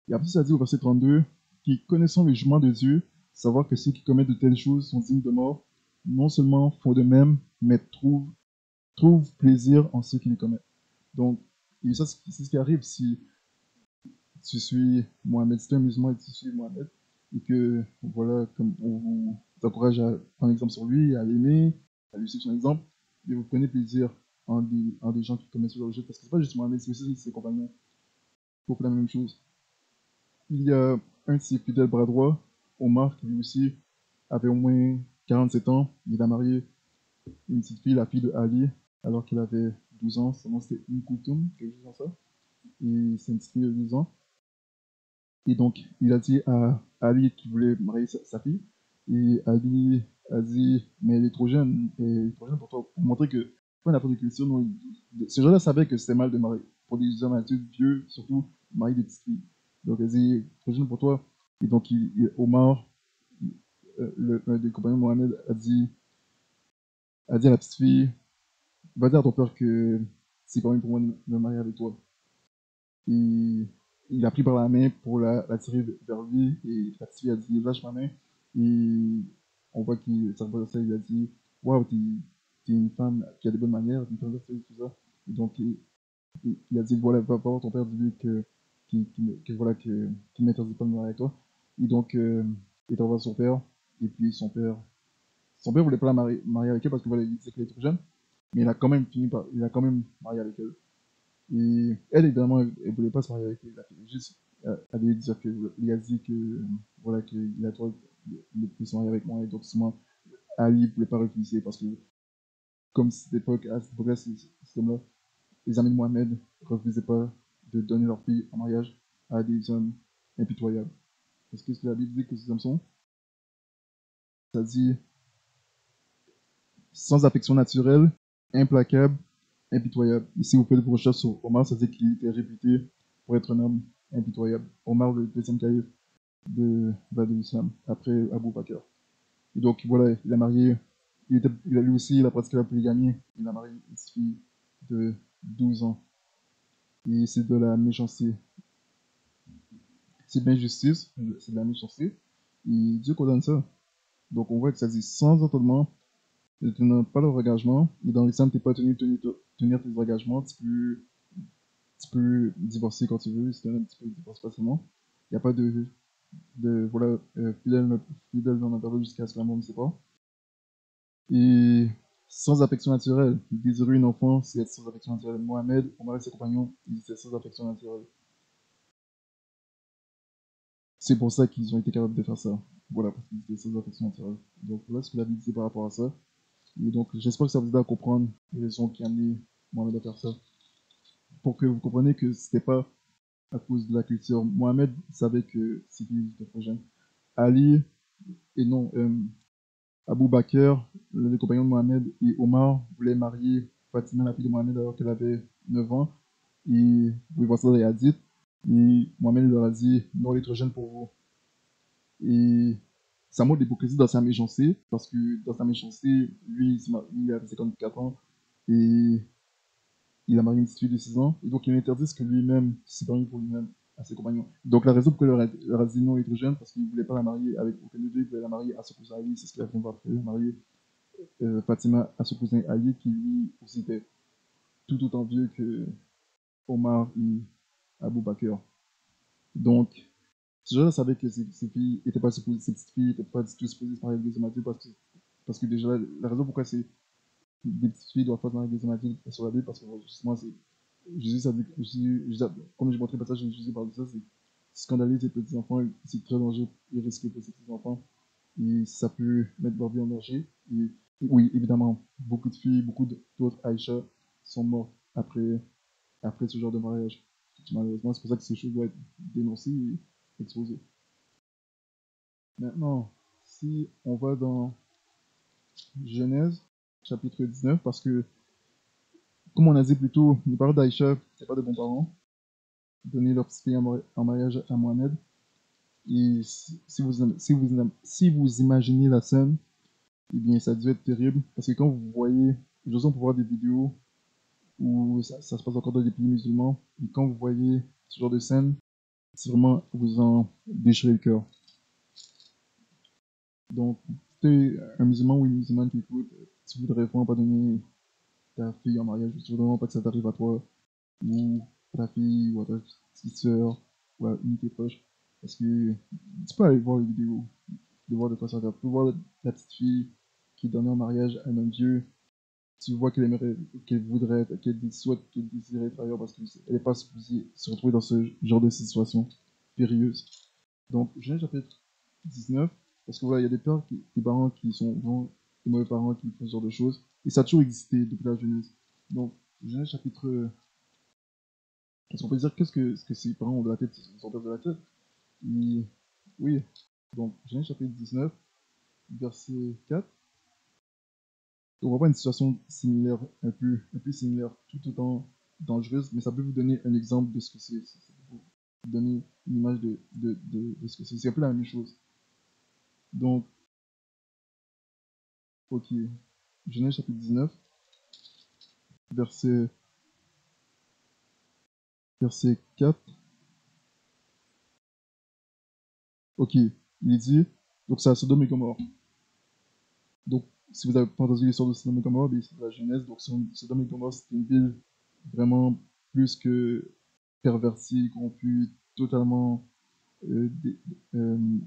Speaker 1: Et après, ça dit au verset 32, qui connaissant le jugement de Dieu, savoir que ceux qui commettent de telles choses sont dignes de mort, non seulement font de même, mais trouvent plaisir en ceux qui les commettent. Donc, et ça, c'est ce qui arrive si tu suis Mohamed, si tu es un musulman et tu suis Mohamed, et que, voilà, comme on vous encourage à prendre exemple sur lui, à l'aimer, à lui suivre son exemple, et vous prenez plaisir en des gens qui commettent ce genre de choses, parce que c'est pas juste Mohamed, c'est aussi ses compagnons qui font la même chose. Il y a un de ses fidèles bras droits, Omar, qui lui aussi avait au moins 47 ans. Il a marié une petite fille, la fille de Ali, alors qu'il avait 12 ans. Son nom c'était Koutoum, quelque chose comme ça. Et c'est une petite fille de 12 ans. Et donc, il a dit à Ali qu'il voulait marier sa fille. Et Ali a dit, mais elle est trop jeune pour toi. Pour montrer que, pas n'importe quelle culture, non, ces gens-là savaient que c'était mal de marier. Pour des hommes adultes, vieux, surtout, marier des petites filles. Donc, elle dit, trop jeune pour toi. Et donc, Omar, un des compagnons de Mohamed, a dit à la petite fille, va dire à ton père que c'est pas mieux pour moi de me marier avec toi. Et il a pris par la main pour la tirer vers lui, et la petite fille a dit, lâche ma main. Et on voit qu'il ça il a dit waouh, t'es une femme qui a des bonnes manières, une femme versée, tout ça. Et donc il a dit voilà, va voir ton père, dis-lui voilà, qu'il m'interdit pas de me marier avec toi. Et donc il envoie son père, et puis son père voulait pas la marier avec elle parce que voilà, il disait qu'elle était trop jeune, mais il a quand même marié avec elle. Et elle, évidemment, elle voulait pas se marier avec lui. Elle a juste allé dire il a dit que, voilà, qu'il a le droit de se marier avec moi. Et donc, souvent, Ali ne voulait pas refuser parce que, comme à cette époque-là, cet homme-là, les amis de Mohamed ne refusaient pas de donner leur fille en mariage à des hommes impitoyables. Parce que ce que la Bible dit que ces hommes sont, ça dit sans affection naturelle, implacable, impitoyable. Ici, vous faites vos recherches sur Omar, ça dit qu'il était réputé pour être un homme impitoyable. Omar, le deuxième calife de l'islam, après Abu Bakr. Et donc, voilà, il a marié, il a lui aussi, il a pratiqué la polygamie, il a marié une fille de 12 ans. Et c'est de la méchanceté. C'est de l'injustice, c'est de la méchanceté. Et Dieu condamne ça. Donc, on voit que ça dit sans entendement, ne tenant pas leur engagement, et dans l'islam, tu n'es pas tenu de tenir tes engagements, tu peux divorcer quand tu veux, si tu peux divorcer facilement. Il n'y a pas voilà, fidèle dans l'intervalle jusqu'à ce que la mort ne sépare. Et sans affection naturelle, désirer une enfant, c'est être sans affection naturelle. Mohamed, Omar et ses compagnons, ils étaient sans affection naturelle. C'est pour ça qu'ils ont été capables de faire ça. Voilà, parce qu'ils étaient sans affection naturelle. Donc voilà ce que la Bible dit par rapport à ça. Et donc j'espère que ça vous aide à comprendre les raisons qui ont amené Mohamed à faire ça. Pour que vous compreniez que c'était pas à cause de la culture. Mohamed savait que c'était était trop jeune. Ali, et non, Abu Bakr, le compagnon de Mohamed, et Omar voulaient marier Fatima, la fille de Mohamed, alors qu'elle avait 9 ans. Et vous pouvez voir ça dans les hadiths. Et Mohamed leur a dit non, elle est trop jeune pour vous. Et ça montre l'hypocrisie dans sa méchanceté, parce que dans sa méchanceté, lui, il a 54 ans et il a marié une petite fille de 6 ans. Et donc il interdit ce que lui-même s'est permis pour lui-même à ses compagnons. Donc la raison pour laquelle il leur a dit non, elle est trop jeune, parce qu'il ne voulait pas la marier avec aucun de deux, il voulait la marier à son cousin Ali, c'est ce qu'il a fait après, la marier Fatima à son cousin Ali, qui lui aussi était tout autant vieux que Omar et Abou Bakr. Donc, ces gens-là savaient que ces filles étaient pas supposées, ces petites filles n'étaient pas du tout supposées se marier avec des hommes adultes parce que déjà, la raison pourquoi des petites filles doivent pas se marier avec des hommes adultes sur la Bible, parce que justement, Jésus, ça dit, comme je montrais pas ça, Jésus parle de ça, c'est scandaleux ces petits enfants, c'est très dangereux et risqué pour ces petits enfants, et ça peut mettre leur vie en danger. Et oui, évidemment, beaucoup de filles, beaucoup d'autres Aïcha sont mortes après ce genre de mariage. Malheureusement, c'est pour ça que ces choses doivent être dénoncées et exposées. Maintenant, si on va dans Genèse, chapitre 19, parce que, comme on a dit plus tôt, les parents d'Aïcha n'étaient pas de bons parents, donner leur petite fille en mariage à Mohamed. Et si vous imaginez la scène, eh bien, ça a dû être terrible, parce que quand vous voyez, je sais, on peut voir des vidéos où ça se passe encore dans des pays musulmans, et quand vous voyez ce genre de scène, c'est vraiment vous en déchirer le cœur. Donc, si tu es un musulman ou une musulmane qui écoute, tu voudrais vraiment pas donner ta fille en mariage, tu voudrais vraiment pas que ça t'arrive à toi, ou à ta fille, ou à ta petite soeur, ou à une de tes proches. Parce que tu peux aller voir les vidéos, de voir de quoi ça va. Tu peux voir la petite fille qui est donnée en mariage à un homme vieux. Tu vois qu'elle aimerait, qu'elle voudrait, qu'elle souhaite, qu'elle désirait être ailleurs parce qu'elle n'est pas supposée se retrouver dans ce genre de situation périlleuse. Donc, Genèse chapitre 19, parce que voilà, il y a des parents qui sont vraiment des mauvais parents qui font ce genre de choses, et ça a toujours existé depuis la Genèse. Donc, Genèse chapitre. Est-ce qu'on peut dire ce que ces parents ont de la tête, ils ont de la tête? Et, oui, donc, Genèse chapitre 19, verset 4. On va voir une situation similaire, un peu similaire, tout autant dangereuse, mais ça peut vous donner un exemple de ce que c'est. Ça peut vous donner une image de ce que c'est. C'est un peu la même chose. Donc, ok. Genèse chapitre 19, verset, verset 4. Ok. Il dit, Donc c'est à Sodome et Gomorrhe. Donc, si vous avez pas entendu l'histoire de Sodome et Gomorrhe, c'est de la Genèse. Donc Sodome et Gomorrhe, c'était une ville vraiment plus que pervertie, corrompue, totalement euh, dé- euh,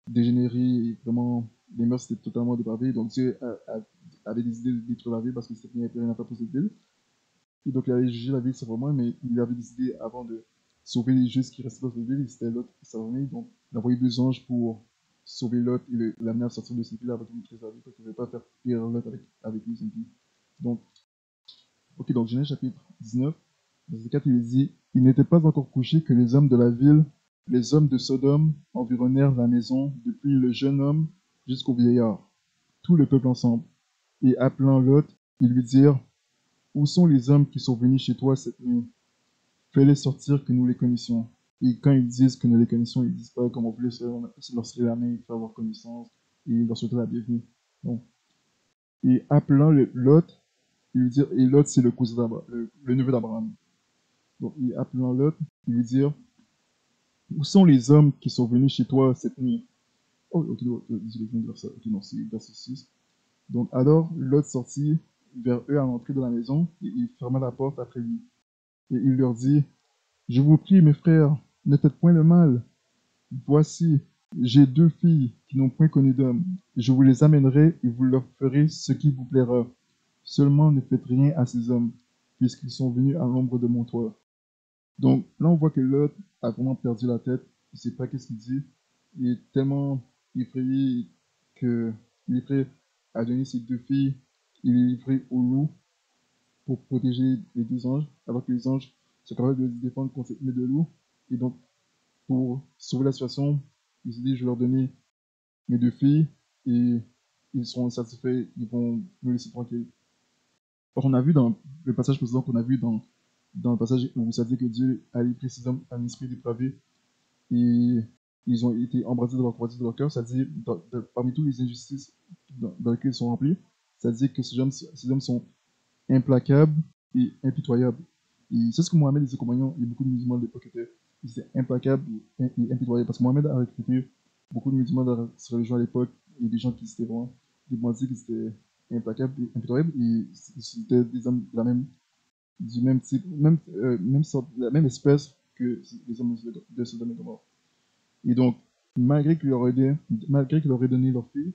Speaker 1: dégénérée, et vraiment, les mœurs étaient totalement dépravées. Donc Dieu avait décidé de détruire la ville parce que c'était bien rien à faire pour cette ville. Et donc il avait jugé la ville sévèrement, mais il avait décidé, avant de sauver les justes qui restaient dans cette ville, c'était Lot et sa famille. Donc il a envoyé 2 anges pour sauver Lot et l'amener à sortir de cette ville avec une trésor, parce qu'il ne voulait pas faire pire Lot avec lui, son fils. Donc, ok, donc Genèse chapitre 19, verset 4, il dit: Il n'était pas encore couché que les hommes de la ville, les hommes de Sodome, environnèrent la maison, depuis le jeune homme jusqu'au vieillard, tout le peuple ensemble. Et appelant Lot, ils lui dirent: Où sont les hommes qui sont venus chez toi cette nuit? Fais-les sortir que nous les connaissions. Et quand ils disent que nous les connaissons, ils disent pas comme on voulait leur serrer la main et faire avoir connaissance et leur souhaiter la bienvenue. Non. Et appelant Lot, il lui dit, et Lot c'est le cousin le neveu d'Abraham. Donc, et appelant Lot, il lui dit: Où sont les hommes qui sont venus chez toi cette nuit? Oh, ok, désolé, je viens de dire ça. Ok, non, c'est verset 6. Donc, alors Lot sortit vers eux à l'entrée de la maison et il ferma la porte après lui. Et il leur dit: Je vous prie, mes frères, ne faites point le mal. Voici, j'ai 2 filles qui n'ont point connu d'homme. Je vous les amènerai et vous leur ferez ce qui vous plaira. Seulement ne faites rien à ces hommes, puisqu'ils sont venus à l'ombre de mon toit. Donc là, on voit que Lot a vraiment perdu la tête. Il ne sait pas qu'est-ce qu'il dit. Il est tellement effrayé qu'il est prêt à donner ses 2 filles. Il est livré au loup pour protéger les 2 anges, alors que les anges sont capables de se défendre contre cette meute de loup. Et donc, pour sauver la situation, il s'est dit: je vais leur donner mes 2 filles et ils seront satisfaits, ils vont me laisser tranquille. Or, on a vu dans le passage précédent qu'on a vu dans le passage où ça dit que Dieu a livré ces hommes à un esprit dépravé et ils ont été embrassés dans leur croisée de leur cœur. Ça dit, parmi toutes les injustices dans lesquelles ils sont remplis, ça dit que ces hommes sont implacables et impitoyables. Et c'est ce que Mohamed et ses compagnons et beaucoup de musulmans de l'époque étaient. Ils étaient implacables et impitoyables. Parce que Mohamed a recruté beaucoup de musulmans de sa religion à l'époque et des gens qui étaient vraiment des bandits qui étaient implacables et impitoyables. Et c'était des hommes du même type, même sorte, la même espèce que les hommes de Sodome et Gomorrhe. Et donc, malgré qu'il leur ait donné leurs filles,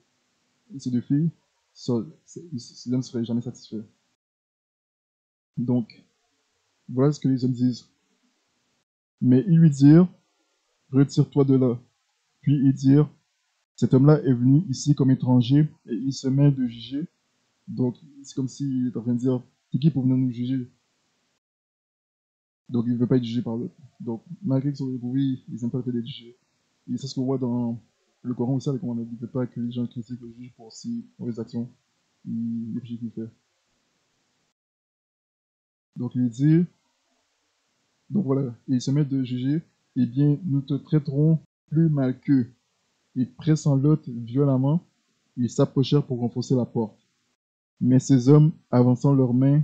Speaker 1: ces 2 filles, ces hommes ne seraient jamais satisfaits. Donc, voilà ce que les hommes disent. Mais ils lui dirent: Retire-toi de là. Puis ils dirent: Cet homme-là est venu ici comme étranger et il se met de juger. Donc, c'est comme s'il est en train de dire: C'est qui pour venir nous juger? Donc, il ne veut pas être jugé par l'autre. Donc, malgré qu'ils sont dépourvus, ils n'aiment pas le fait d'être jugés. Et c'est ce qu'on voit dans le Coran aussi, avec Mohamed. Il ne veut pas que les gens critiquent le juge pour ses mauvaises actions, les péchés qu'il fait. Donc, il dit, donc voilà, et il se met de juger: Eh bien, nous te traiterons plus mal qu'eux. Et pressant Lot violemment, ils s'approchèrent pour renforcer la porte. Mais ces hommes, avançant leurs mains,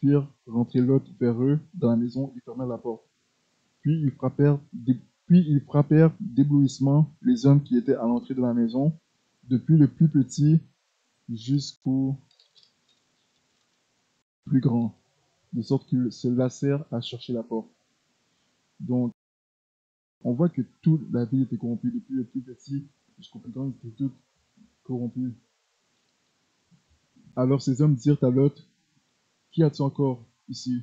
Speaker 1: firent rentrer Lot vers eux dans la maison et fermèrent la porte. Puis ils frappèrent d'éblouissement les hommes qui étaient à l'entrée de la maison, depuis le plus petit jusqu'au plus grand, de sorte qu'ils se lassèrent à chercher la porte. Donc, on voit que toute la ville était corrompue, depuis le plus petit jusqu'au plus grand, ils étaient tous corrompus. Alors ces hommes dirent à Lot: Qui as-tu encore ici?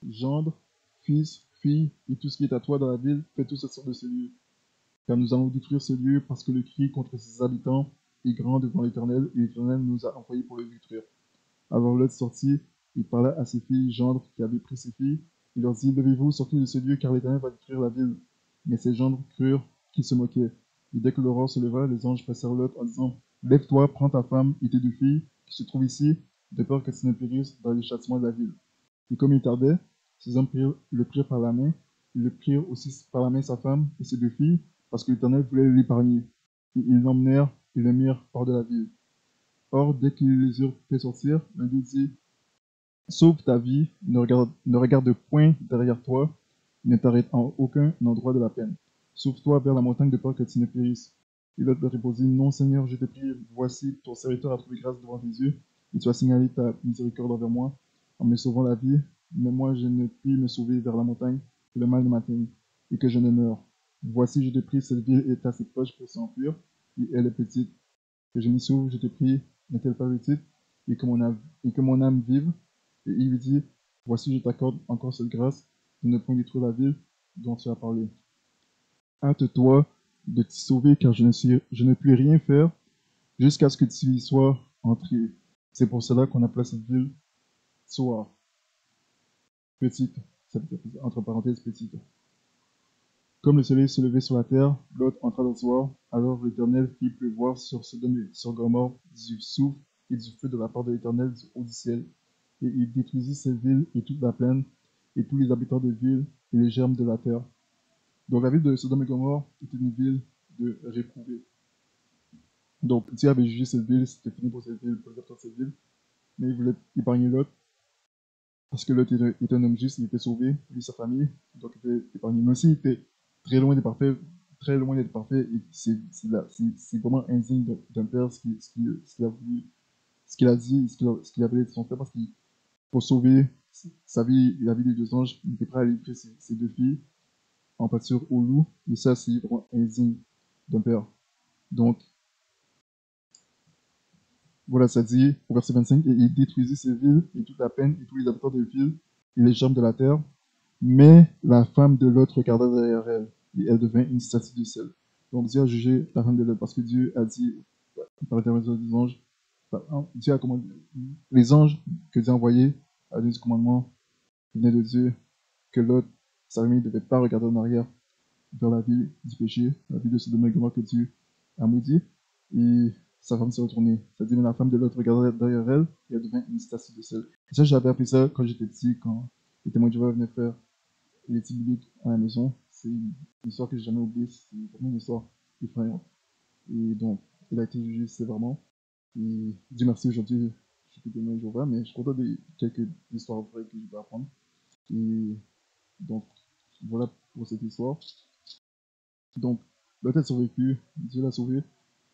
Speaker 1: Gendre, fils, fille, et tout ce qui est à toi dans la ville, fais tout sortir de ce lieu. Car nous allons détruire ce lieu, parce que le cri contre ses habitants est grand devant l'Éternel, et l'Éternel nous a envoyés pour le détruire. Alors Lot sortit, il parla à ses filles gendres qui avaient pris ses filles. Il leur dit: Levez-vous, sortez de ce lieu, car l'Éternel va détruire la ville. Mais ces gendres crurent qu'ils se moquaient. Et dès que l'aurore se leva, les anges pressèrent Lot en disant: Lève-toi, prends ta femme et tes 2 filles qui se trouvent ici, de peur qu'elles ne périssent dans les châtiments de la ville. Et comme il tardait, ces hommes le prirent par la main. Ils le prirent aussi par la main sa femme et ses 2 filles, parce que l'Éternel voulait l'épargner. Et ils l'emmenèrent et le mirent hors de la ville. Or, dès qu'ils les eurent fait sortir, l'un d'eux dit: Sauve ta vie, ne regarde point derrière toi, ne t'arrête en aucun endroit de la peine. Sauve-toi vers la montagne de peur que tu ne périsses. Et l'autre leur répondit, non, Seigneur, je te prie, voici, ton serviteur a trouvé grâce devant tes yeux, et tu as signalé ta miséricorde envers moi, en me sauvant la vie, mais moi je ne puis me sauver vers la montagne, que le mal ne m'atteigne, et que je ne meure. Voici, je te prie, cette ville est assez proche pour s'enfuir, et elle est petite. Que je m'y sauve, je te prie, n'est-elle pas petite, et que mon âme vive. Et il lui dit, voici, je t'accorde encore cette grâce, de ne point détruire la ville dont tu as parlé. Hâte-toi de t'y sauver, car je ne puis rien faire jusqu'à ce que tu y sois entré. C'est pour cela qu'on appelle cette ville Soar, petite, entre parenthèses petite. Comme le soleil se levait sur la terre, Lot entra dans Soar, alors l'Éternel fit pleuvoir sur Sodome et sur Gomorrhe du souffle et du feu de la part de l'Éternel du haut du ciel. Et il détruisit ces villes et toute la plaine, et tous les habitants de ville et les germes de la terre. Donc la ville de Sodome et Gomorrhe était une ville de réprouvés. Donc Dieu avait jugé cette ville, c'était fini pour cette ville, pour les habitants de cette ville, mais il voulait épargner Lot, parce que Lot était un homme juste, il était sauvé, lui et sa famille, donc il était épargné. Même s'il était très loin d'être parfait, et c'est vraiment indigne d'un père ce qu'il a voulu, ce qu'il a dit, ce qu'il avait dit de son frère, parce qu'il pour sauver sa vie et la vie des deux anges, il était prêt à livrer ses deux filles en pâture au loup, et ça c'est vraiment indigne d'un père. Donc voilà, ça dit au verset 25, et il détruisit ces villes et toute la peine et tous les habitants des villes et les germes de la terre. Mais la femme de l'autre regarda derrière elle, et elle devint une statue de sel. Donc Dieu a jugé la femme de l'autre parce que Dieu a dit, par l'intermédiaire des anges, Dieu a commandé, les anges que Dieu a envoyés à Dieu du commandement venaient de Dieu, que l'autre, sa famille, ne devait pas regarder en arrière vers la ville du péché, la ville de Sodome et Gomorrhe que Dieu a maudit. Et sa femme s'est retournée. C'est-à-dire, mais la femme de l'autre regardait derrière elle et elle devint une statue de sel. Et ça, j'avais appris ça quand j'étais petit, quand les témoins de Jéhovah venaient faire l'étude biblique à la maison. C'est une histoire que j'ai jamais oubliée. C'est vraiment une histoire effrayante. Et donc, il a été jugé sévèrement. Et Dieu merci, aujourd'hui, je suis témoin de Jéhovah, mais je suis content de quelques histoires vraies que je vais apprendre. Et donc, voilà pour cette histoire. Donc, Lot a survécu, Dieu l'a sauvé,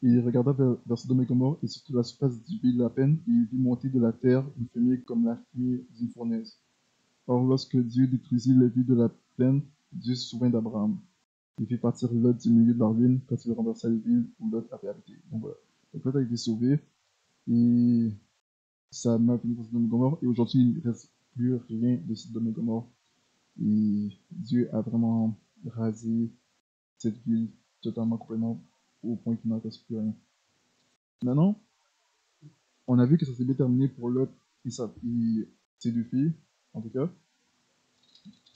Speaker 1: et il regarda vers Sodome et Gomorrhe, et sur la surface du pays de la peine, et il vit monter de la terre une fumée comme la fumée d'une fournaise. Or, lorsque Dieu détruisit les villes de la plaine, Dieu se souvint d'Abraham. Il fit partir Lot du milieu de la ruine quand il renversa les villes où Lot avait habité. Donc voilà. Donc Lot a été sauvé, et ça m'a fini pour Sodome et Gomorrhe, et aujourd'hui, il ne reste plus rien de Sodome et Gomorrhe. Et Dieu a vraiment rasé cette ville totalement, complètement, au point qu'il n'en reste plus rien. Maintenant, on a vu que ça s'est bien terminé pour Lot et ses deux filles, en tout cas.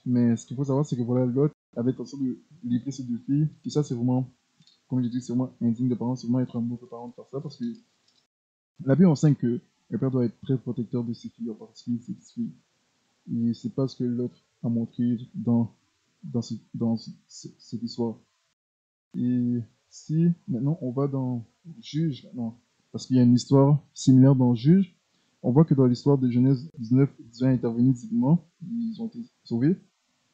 Speaker 1: Mais ce qu'il faut savoir, c'est que voilà, Lot avait l'intention de livrer ses deux filles. Et ça, c'est vraiment, comme je dis, c'est vraiment indigne de parents, c'est vraiment être un mauvais parent de faire ça, parce que la Bible enseigne que un père doit être très protecteur de ses filles, en particulier de ses petites filles. Et c'est pas ce que Lot a montré dans cette histoire. Et si maintenant on va dans Juge, maintenant, parce qu'il y a une histoire similaire dans Juge, on voit que dans l'histoire de Genèse 19, Dieu a intervenu divinement, ils ont été sauvés.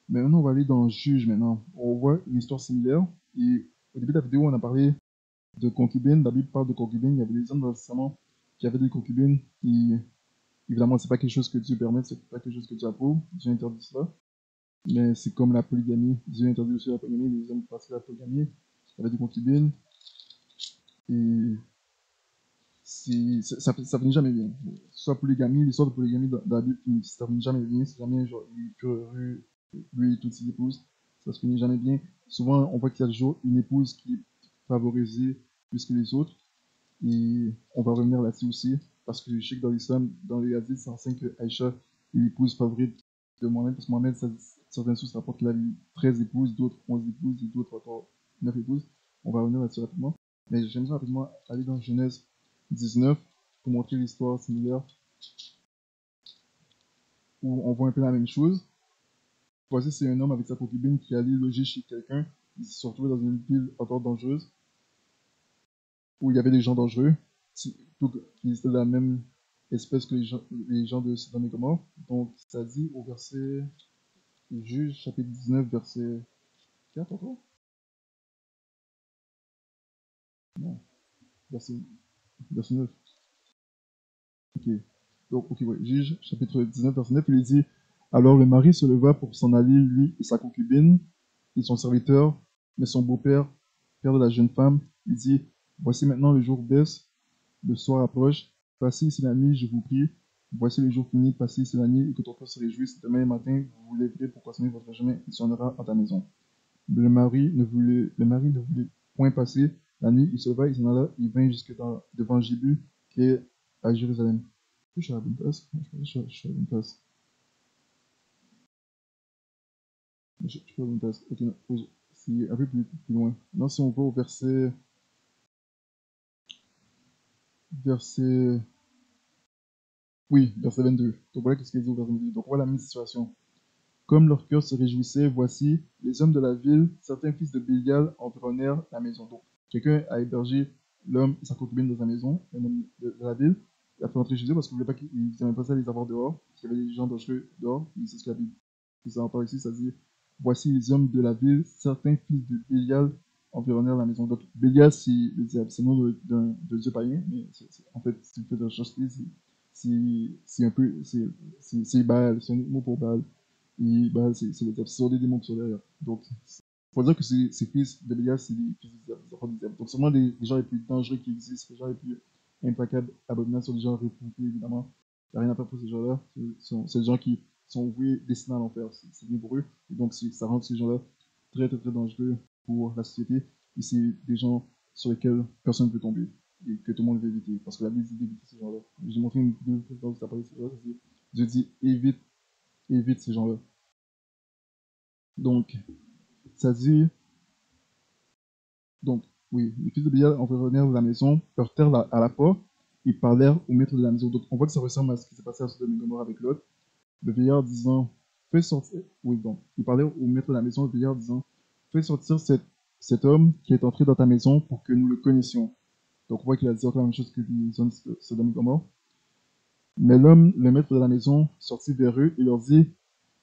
Speaker 1: Mais maintenant on va aller dans Juge maintenant. On voit une histoire similaire. Et au début de la vidéo, on a parlé de concubines. La Bible parle de concubines. Il y avait des hommes dans le Testament qui avaient des concubines. Et évidemment, c'est pas quelque chose que Dieu permet, c'est pas quelque chose que Dieu approuve. Dieu interdit cela. Mais c'est comme la polygamie. Dieu interdit aussi la polygamie. Les hommes pratiquent la polygamie. Il y avait des concubines. Et ça finit jamais bien. Soit polygamie, l'histoire de polygamie dans la Bible, ça finit jamais bien. C'est jamais genre, lui et toutes ses épouses. Ça se finit jamais bien. Souvent, on voit qu'il y a toujours une épouse qui est favorisée plus que les autres. Et on va revenir là-dessus aussi. Parce que je sais que dans l'islam, dans les hadiths, ça enseigne que Aïcha est l'épouse favorite de Mohamed. Parce que Mohamed, certaines sources rapportent qu'il a eu 13 épouses, d'autres 11 épouses, et d'autres encore 9 épouses. On va revenir là-dessus rapidement. Mais j'aimerais rapidement aller dans Genèse 19 pour montrer l'histoire similaire où on voit un peu la même chose. Voici, c'est un homme avec sa concubine qui allait loger chez quelqu'un. Il se retrouvé dans une ville encore dangereuse où il y avait des gens dangereux qui étaient de la même espèce que les gens de Sodome et Gomorrhe. Donc, ça dit au verset Juge, chapitre 19, verset 4 encore. Non, verset, verset 9. Ok. Donc, ok, ouais. Juge, chapitre 19, verset 9, il dit, alors le mari se leva pour s'en aller, lui et sa concubine, et son serviteur, mais son beau-père, père de la jeune femme, il dit, voici maintenant le jour baisse, le soir approche, passez ici la nuit, je vous prie, voici le jour fini, passez ici la nuit, et que ton père se réjouisse, demain matin, vous vous lèverez pour continuer votre chemin, il sonnera à ta maison. Le mari ne voulait point passer la nuit, il se leva, il s'en alla, il vint devant Jébu, qui est à Jérusalem. Je suis à la bonne place. Je suis à la bonne place. Je suis à la bonne place. Ok, non, c'est un peu plus loin. Non, si on va au verset, oui, verset 22. Donc voilà qu'est-ce qu'il dit au verset 22. Donc voilà la même situation. Comme leur cœur se réjouissait, voici, les hommes de la ville, certains fils de Bélial, environnèrent la maison. Donc quelqu'un a hébergé l'homme et sa concubine dans sa maison, un homme de la ville. Il a fait entrer chez eux parce qu'il ne voulait pas qu'ils n'aimaient pas ça les avoir dehors, parce qu'il y avait des gens dangereux dehors. C'est ce que la Bible ça en parle ici, ça dit voici les hommes de la ville, certains fils de Bélial environnèrent la maison. Donc Bélial, c'est le diable, c'est le nom de dieu païen, mais en fait, si tu fais de la chasteté, c'est un peu, c'est Baal, c'est un mot pour Baal. Et bah, c'est le diable, ce sont des démons qui sont derrière. Donc, il faut dire que ces fils de Bélial, c'est des fils du diable, des enfants du diable. Donc, sûrement les gens les plus dangereux qui existent, les gens les plus implacables, abominables, sont des gens réputés, évidemment. Il n'y a rien à faire pour ces gens-là. C'est des gens qui sont voués, destinés à l'enfer. C'est bien pour eux. Et donc, ça rend ces gens-là très, très, très dangereux pour la société. Et c'est des gens sur lesquels personne ne peut tomber et que tout le monde veut éviter. Parce que la Bible dit d'éviter ces gens-là. J'ai montré une vidéo où ça parlait de ces gens-là. Dieu dit évite ces gens-là. Donc, ça dit, donc, oui, les fils de Bélial environnèrent la maison, heurtèrent à la porte, et parlèrent au maître de la maison. Donc, on voit que ça ressemble à ce qui s'est passé à Sodome et Gomorrhe avec l'autre. Le vieillard disant, fais sortir, oui, donc, il parlait au maître de la maison, le vieillard disant, fais sortir cet homme qui est entré dans ta maison pour que nous le connaissions. Donc, on voit qu'il a dit encore la même chose que les hommes de Sodome et Gomorrhe. Mais l'homme, le maître de la maison, sortit vers eux et leur dit,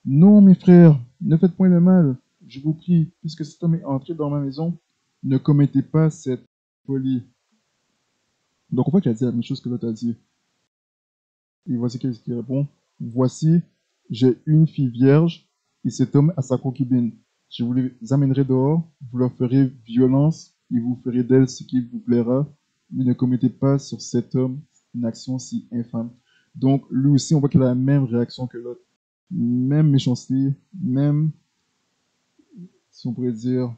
Speaker 1: non, mes frères, ne faites point le mal, je vous prie, puisque cet homme est entré dans ma maison, ne commettez pas cette folie. Donc on voit qu'il a dit la même chose que l'autre a dit. Et voici qu'est-ce qu'il répond. Voici, j'ai une fille vierge, et cet homme a sa concubine. Je vous les amènerai dehors, vous leur ferez violence, et vous ferez d'elle ce qui vous plaira, mais ne commettez pas sur cet homme une action si infâme. Donc lui aussi, on voit qu'il a la même réaction que l'autre. Même méchanceté, même, si on pourrait dire,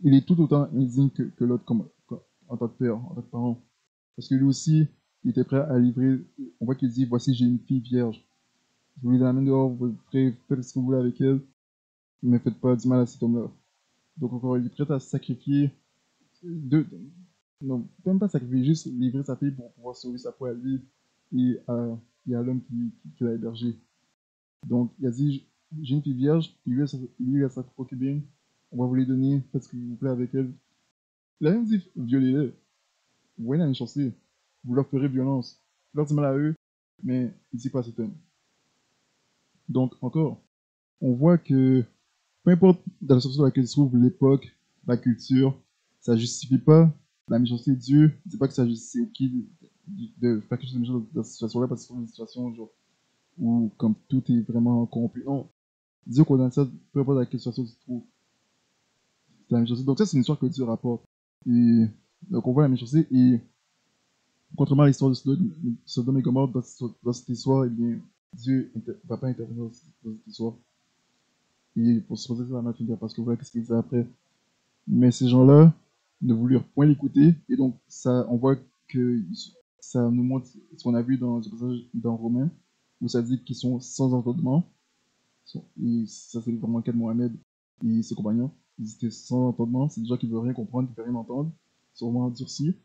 Speaker 1: il est tout autant indigne que l'autre en tant que père, en tant que parent. Parce que lui aussi, il était prêt à livrer. On voit qu'il dit, voici, j'ai une fille vierge. Je vous l'amène dehors, vous faites ce que vous voulez avec elle, mais ne faites pas du mal à cet homme-là. Donc encore, il est prêt à sacrifier, deux, non, même pas sacrifier, juste livrer sa fille pour pouvoir sauver sa peau à lui et à l'homme qui l'a hébergé. Donc il a dit, j'ai une fille vierge, lui a sa concubine, on va vous les donner, faites ce que vous plaît avec elle. Il a même dit, violez-les. Vous voyez la méchanceté. Vous leur ferez violence. Vous leur dites mal à eux, mais ici pas cet homme. Donc, encore, on voit que peu importe dans la situation dans laquelle se trouve l'époque, la culture, ça ne justifie pas la méchanceté de Dieu. Ne dit pas que ça justifie de faire quelque chose de méchant dans cette situation-là parce que c'est une situation genre, où comme tout est vraiment corrompu. Non, Dieu condamne ça, peu importe dans quelle situation tu te trouves. C'est la méchanceté. Donc ça, c'est une histoire que Dieu rapporte. Et donc on voit la méchanceté et contrairement à l'histoire de Sodome et Gomorrhe, dans cette histoire, eh bien, Dieu ne va pas intervenir dans cette histoire. Et pour se poser ça, la finir parce que voilà ce qu'il disait après. Mais ces gens-là ne voulurent point l'écouter. Et donc, ça, on voit que ça nous montre ce qu'on a vu dans ce passage dans Romains, où ça dit qu'ils sont sans entendement. Et ça, c'est vraiment le cas de Mohamed et ses compagnons. Ils étaient sans entendement. C'est des gens qui ne veulent rien comprendre, qui ne veulent rien entendre. Ils sont vraiment endurcis.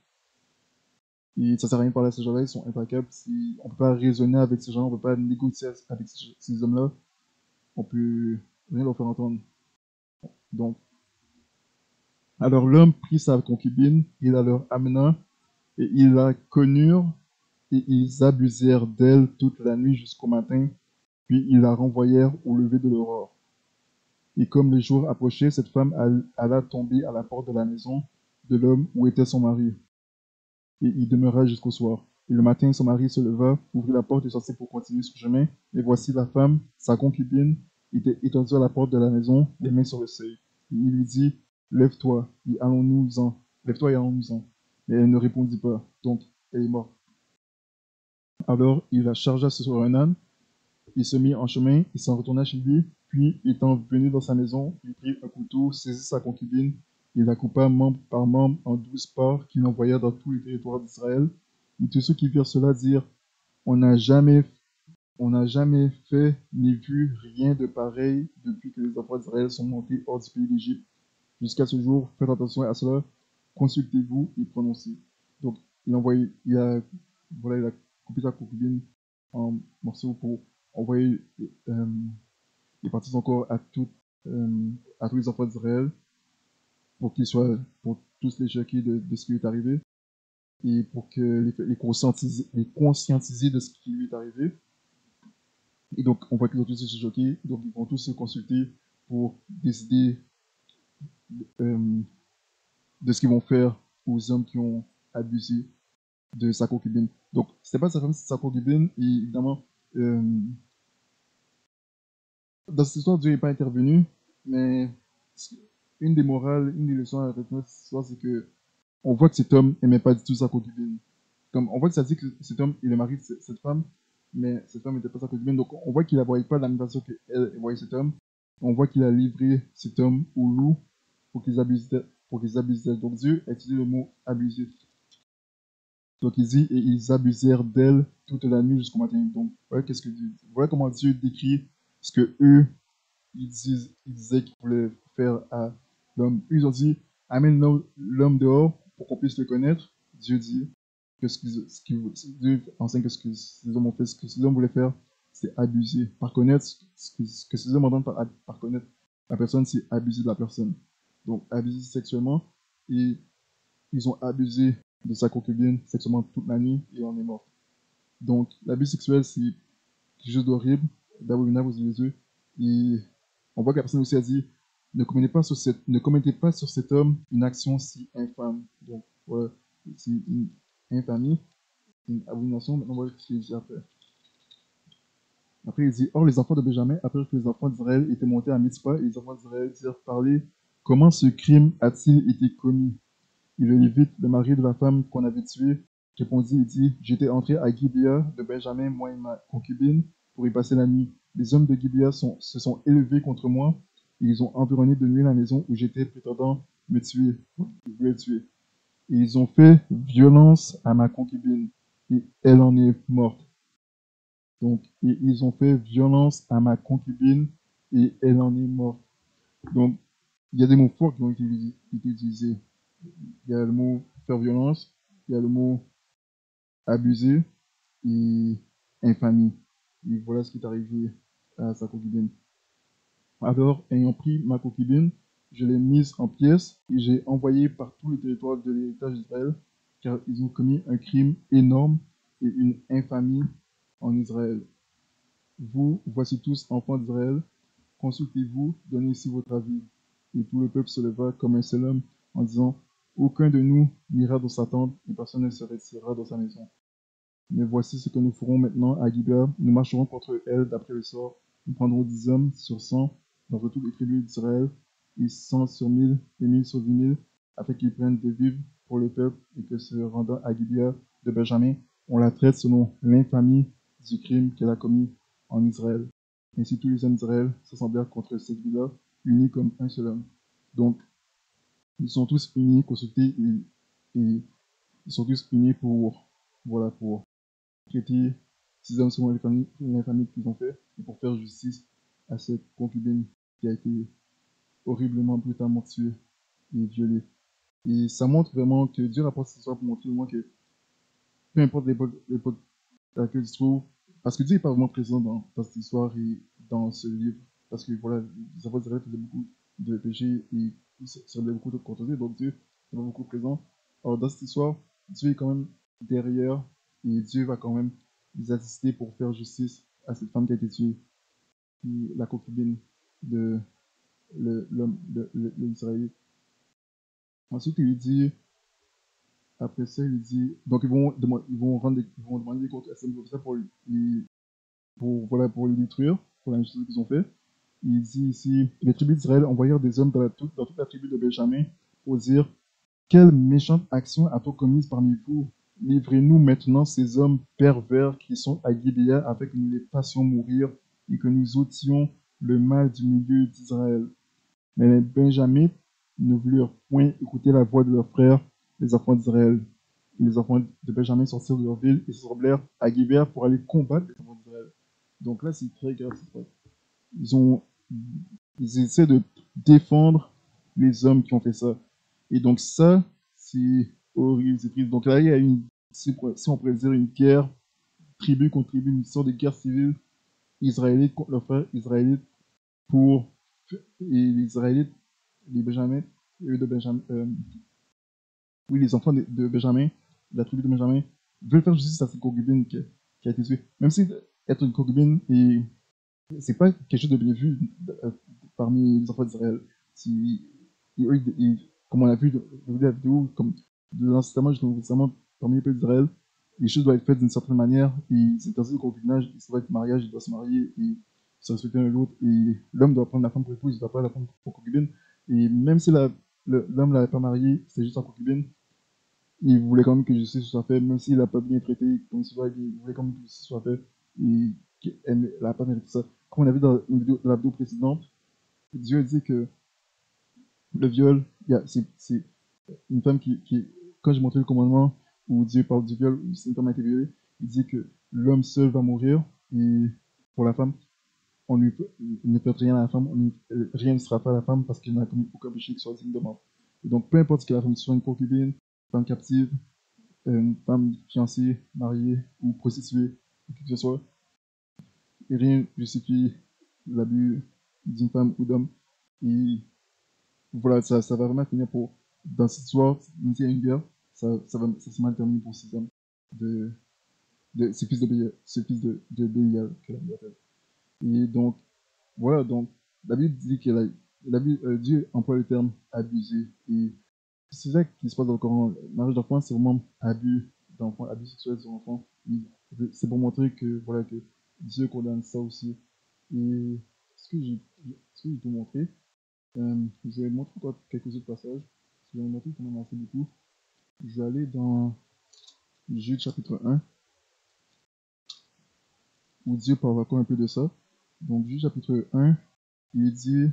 Speaker 1: Et ça sert à rien de parler à ces gens-là, ils sont implacables. Si on peut pas raisonner avec ces gens, on peut pas négocier avec ces hommes-là, on peut rien leur faire entendre. Donc, alors l'homme prit sa concubine, il la leur amena, et ils la connurent, et ils abusèrent d'elle toute la nuit jusqu'au matin, puis ils la renvoyèrent au lever de l'aurore. Et comme les jours approchaient, cette femme alla tomber à la porte de la maison, de l'homme où était son mari, et il demeura jusqu'au soir. Et le matin, son mari se leva, ouvrit la porte et sortit pour continuer son chemin. Et voici la femme, sa concubine, était étendue à la porte de la maison, les mains sur le seuil. Et il lui dit, lève-toi, et allons-nous-en. Lève-toi et allons-nous-en. Mais elle ne répondit pas. Donc, elle est morte. Alors, il la chargea sur un âne. Il se mit en chemin, il s'en retourna chez lui, puis, étant venu dans sa maison, il prit un couteau, saisit sa concubine, il la coupa membre par membre en 12 parts qu'il envoya dans tous les territoires d'Israël. Et tous ceux qui virent cela dirent, on n'a jamais, on n'a jamais fait ni vu rien de pareil depuis que les enfants d'Israël sont montés hors du pays d'Égypte. Jusqu'à ce jour, faites attention à cela, consultez-vous et prononcez. Donc, il a coupé sa concubine en morceaux pour envoyer les parties encore à tous les enfants d'Israël pour tous les choquer de ce qui lui est arrivé et pour que les conscientiser de ce qui lui est arrivé. Et donc, on voit qu'ils ont tous été choqués, donc ils vont tous se consulter pour décider euh, de ce qu'ils vont faire aux hommes qui ont abusé de sa concubine. Donc, c'était pas sa femme, c'est sa concubine, et évidemment, euh, dans cette histoire, Dieu n'est pas intervenu, mais une des morales, une des leçons à retenir de cette histoire, c'est que on voit que cet homme n'aimait pas du tout sa concubine. Comme on voit que ça dit que cet homme, il est marié de cette femme, mais cette femme n'était pas sa concubine. Donc on voit qu'il ne voyait pas de la même façon qu'elle voyait cet homme. On voit qu'il a livré cet homme au loup pour qu'ils abusent d'elle. Donc Dieu a utilisé le mot abuser. Donc il dit, et ils abusèrent d'elle toute la nuit jusqu'au matin. Donc voilà, qu'est-ce que Dieu dit. Voilà comment Dieu décrit ce que eux, ils disaient qu'ils voulaient faire à l'homme. Ils ont dit, amène l'homme dehors pour qu'on puisse le connaître. Dieu dit que Dieu enseigne que ce que ces hommes ont fait, ce que ces hommes voulaient faire, c'est abuser. Par connaître, ce que ces hommes entendent par connaître la personne, c'est abuser de la personne. Donc abuser sexuellement, et ils ont abusé de sa concubine sexuellement toute la nuit et on est mort. Donc l'abus sexuel, c'est quelque chose d'horrible, d'abominable aux yeux des yeux. Et on voit que la personne aussi a dit, ne commettez pas sur cet homme une action si infâme. Donc voilà, c'est une infamie, une abomination. Maintenant, voilà ce qu'il dit après. Après, il dit, or les enfants de Benjamin, après que les enfants d'Israël étaient montés à Mitzpah, et les enfants d'Israël dirent, parlez, comment ce crime a-t-il été commis? Et le Lévite, le mari de la femme qu'on avait tuée, répondit et dit, j'étais entré à Gibea de Benjamin, moi et ma concubine, pour y passer la nuit. Les hommes de Gibea se sont élevés contre moi, et ils ont environné de nuit la maison où j'étais prétendant me tuer. Ils voulaient me tuer. Et ils ont fait violence à ma concubine, et elle en est morte. Donc, et ils ont fait violence à ma concubine, et elle en est morte. Donc, il y a des mots forts qui ont été utilisés. Il y a le mot faire violence, il y a le mot abuser et infamie. Et voilà ce qui est arrivé à sa concubine. Alors, ayant pris ma concubine, je l'ai mise en pièces et j'ai envoyé par tous les territoires de l'héritage d'Israël, car ils ont commis un crime énorme et une infamie en Israël. Vous, voici tous enfants d'Israël, consultez-vous, donnez ici votre avis. Et tout le peuple se leva comme un seul homme en disant, aucun de nous n'ira dans sa tente et personne ne se retirera dans sa maison. Mais voici ce que nous ferons maintenant à Gibea. Nous marcherons contre elle d'après le sort. Nous prendrons 10 hommes sur 100 d'entre toutes les tribus d'Israël, et 100 sur 1000 et 1000 sur 10 000, afin qu'ils prennent des vivres pour le peuple et que se rendant à Gibea de Benjamin, on la traite selon l'infamie du crime qu'elle a commis en Israël. Ainsi tous les hommes d'Israël s'assemblèrent contre cette ville-là, unis comme un seul homme. Donc, ils sont tous unis, consultés, et ils sont tous unis pour traiter ces hommes selon l'infamie qu'ils ont fait et pour faire justice à cette concubine qui a été horriblement, brutalement tuée et violée. Et ça montre vraiment que Dieu rapporte cette histoire pour montrer au moins que peu importe l'époque dans laquelle il se trouve, parce que Dieu n'est pas vraiment présent dans cette histoire et dans ce livre, parce que voilà, les enfants d'Israël faisaient beaucoup de péchés et ils se rebelaient beaucoup contre Dieu, donc Dieu n'est pas beaucoup présent. Alors dans cette histoire, Dieu est quand même derrière et Dieu va quand même les assister pour faire justice à cette femme qui a été tuée, puis la concubine de l'Israélite. Ensuite, il lui dit, après ça, il lui dit, donc ils vont demander des comptes à Sam ça pour les détruire, pour l'injustice qu'ils ont fait. Il dit ici, les tribus d'Israël envoyèrent des hommes dans toute la tribu de Benjamin pour dire, quelle méchante action a-t-on commise parmi vous? Livrez-nous maintenant ces hommes pervers qui sont à Gibéa afin que nous les fassions mourir et que nous ôtions le mal du milieu d'Israël. Mais les Benjamites ne voulurent point écouter la voix de leurs frères, les enfants d'Israël. Et les enfants de Benjamin sortirent de leur ville et se semblèrent à Gibéa pour aller combattre les enfants d'Israël. Donc là, c'est très grave. Ils ont, ils essaient de défendre les hommes qui ont fait ça. Et donc ça, c'est horrible, c'est triste. Donc là, il y a si on pourrait dire, une guerre tribu contre tribu, une sorte de guerre civile israélite contre leurs frères israélites pour et les Israélites, les Benjamins, eux de Benjamin, oui, les enfants de Benjamin, de la tribu de Benjamin, veulent faire justice à cette concubine qui a été tuée. Même si être une concubine, c'est pas quelque chose de bien vu parmi les enfants d'Israël. Si, comme on a vu dans la vidéo, comme de l'Ancien Testament jusqu'au Nouveau Testament, parmi les peuples d'Israël, les choses doivent être faites d'une certaine manière, et c'est interdit le concubinage, et ça va être mariage, il doit se marier, et se respecter l'un l'autre, et l'homme doit prendre la femme pour épouse, il ne doit pas la prendre pour concubine, et même si l'homme ne l'avait pas mariée, c'était juste en concubine, il voulait quand même que justice soit faite, même s'il n'a pas bien traité, comme il voulait quand même que justice soit faite, et qu'elle n'a pas mérité ça. Comme on a vu dans la vidéo précédente, Dieu dit que le viol, c'est une femme quand j'ai montré le commandement où Dieu parle du viol, où une femme a été violée, il dit que l'homme seul va mourir, et pour la femme, il ne peut rien à la femme, rien ne sera fait à la femme parce qu'elle n'a commis aucun péché qui soit digne de mort. Et donc, peu importe ce que la femme soit, une concubine, une femme captive, une femme fiancée, mariée ou prostituée, ou qui que ce soit, et rien justifie l'abus d'une femme ou d'homme. Et voilà, ça va vraiment finir dans cette histoire, même s'il y a une guerre, ça s'est mal terminé pour ces hommes, de, ces fils de Bélial, de Bélial, que la Bible appelle. Et donc, voilà, donc, la Bible dit que Dieu emploie le terme abuser. Et c'est ça qui se passe dans le Coran. Le mariage d'enfant, c'est vraiment abus d'enfant, abus sexuel sur l'enfant. C'est pour montrer que, voilà, que Dieu condamne ça aussi. Et ce que j'ai tout montré, je vais montrer encore quelques autres passages. Je vais montrer quand même assez beaucoup. Je vais aller dans Jude chapitre 1, où Dieu parle encore un peu de ça. Donc, Jude chapitre 1, il dit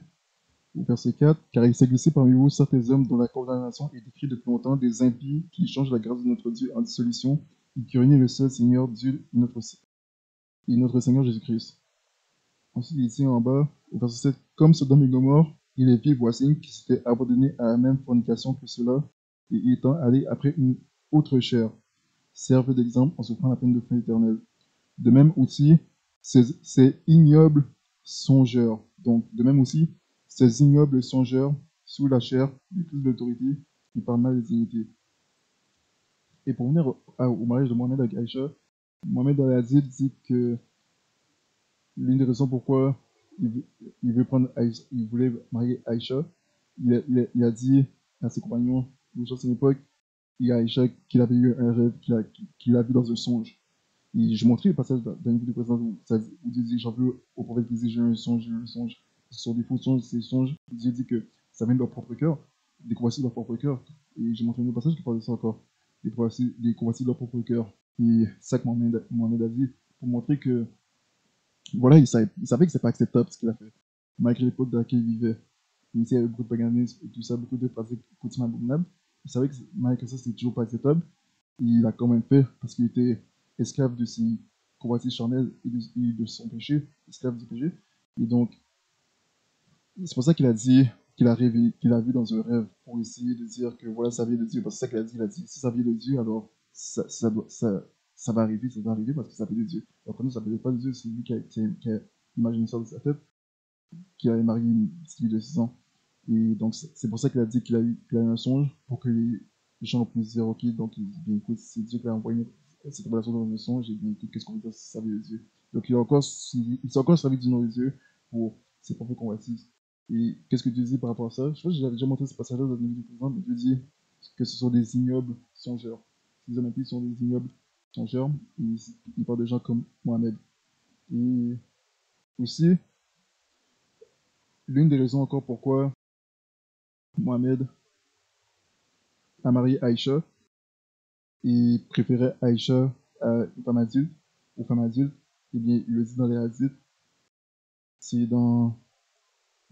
Speaker 1: au verset 4, car il s'est glissé parmi vous certains hommes dont la condamnation est décrite depuis longtemps, des impies qui changent la grâce de notre Dieu en dissolution et qui renient le seul Seigneur Dieu et notre Seigneur Jésus-Christ. Ensuite, il dit en bas, au verset 7, comme Sodome et Gomorrhe, il est vivre voisines qui s'étaient abandonnés à la même fornication que cela, et étant allés après une autre chair, servent d'exemple en souffrant la peine de fin éternelle. De même aussi, ces ignobles songeurs, donc de même aussi, ces ignobles songeurs, sous la chair, méprisent l'autorité, qui parlent mal des dignités. Et pour venir au mariage de Mohamed avec Aïcha, Mohamed Al-Aziz dit que l'une des raisons pourquoi il veut prendre il voulait marier Aïcha, il a dit à ses compagnons, d'une certaine époque, il y a Aïcha qu'il avait eu un rêve, qu'il a vu dans un songe. Et j'ai montré le passage dans une vidéo précédente où Dieu dit, j'en veux au prophète qui dit, j'ai eu un songe. Ce sont des faux songes, ces songes. Dieu dit que ça vient de leur propre cœur, des convoitises de leur propre cœur. Et j'ai montré un autre passage qui parle de ça encore, des convoitises de leur propre cœur. Et ça que Mohamed a dit, pour montrer que, voilà, il savait que c'est pas acceptable ce qu'il a fait, malgré l'époque dans laquelle il vivait. Même s'il y avait beaucoup de paganisme et tout ça, beaucoup de pratiques coutumes abominables, il savait que malgré ça, c'était toujours pas acceptable. Il a quand même fait parce qu'il était esclave de ses convoitises charnelles et de son péché, esclave du péché. Et donc, c'est pour ça qu'il a dit qu'il a rêvé, qu'il a vu dans un rêve pour essayer de dire que voilà, ça vient de Dieu. Parce que c'est ça qu'il a dit. Il a dit si ça vient de Dieu, alors ça va arriver parce que ça vient de Dieu. Alors que nous, ça ne venait pas de Dieu, c'est lui qui a imaginé ça dans sa tête, qu'il avait marié une petite fille de 6 ans. Et donc, c'est pour ça qu'il a dit qu'il a eu un songe, pour que les gens puissent dire, ok, donc, bien, écoute, c'est Dieu qui a envoyé cette révélation dans un songe, et bien, écoute, qu'est-ce qu'on veut dire si ça vient de Dieu. Donc, il s'est encore servi du nom de Dieu pour ses propres convoitises. Et qu'est-ce que tu dis par rapport à ça? Je pense que j'avais déjà montré ce passage-là dans une vidéo précédente, mais tu dis que ce sont des ignobles songeurs. Ces hommes impies sont des ignobles songeurs. Ils parlent de gens comme Mohamed. Et aussi, l'une des raisons encore pourquoi Mohamed a marié Aïcha et préférait Aïcha à une femme adulte, aux femmes adultes, eh bien, il le dit dans les hadiths, c'est dans,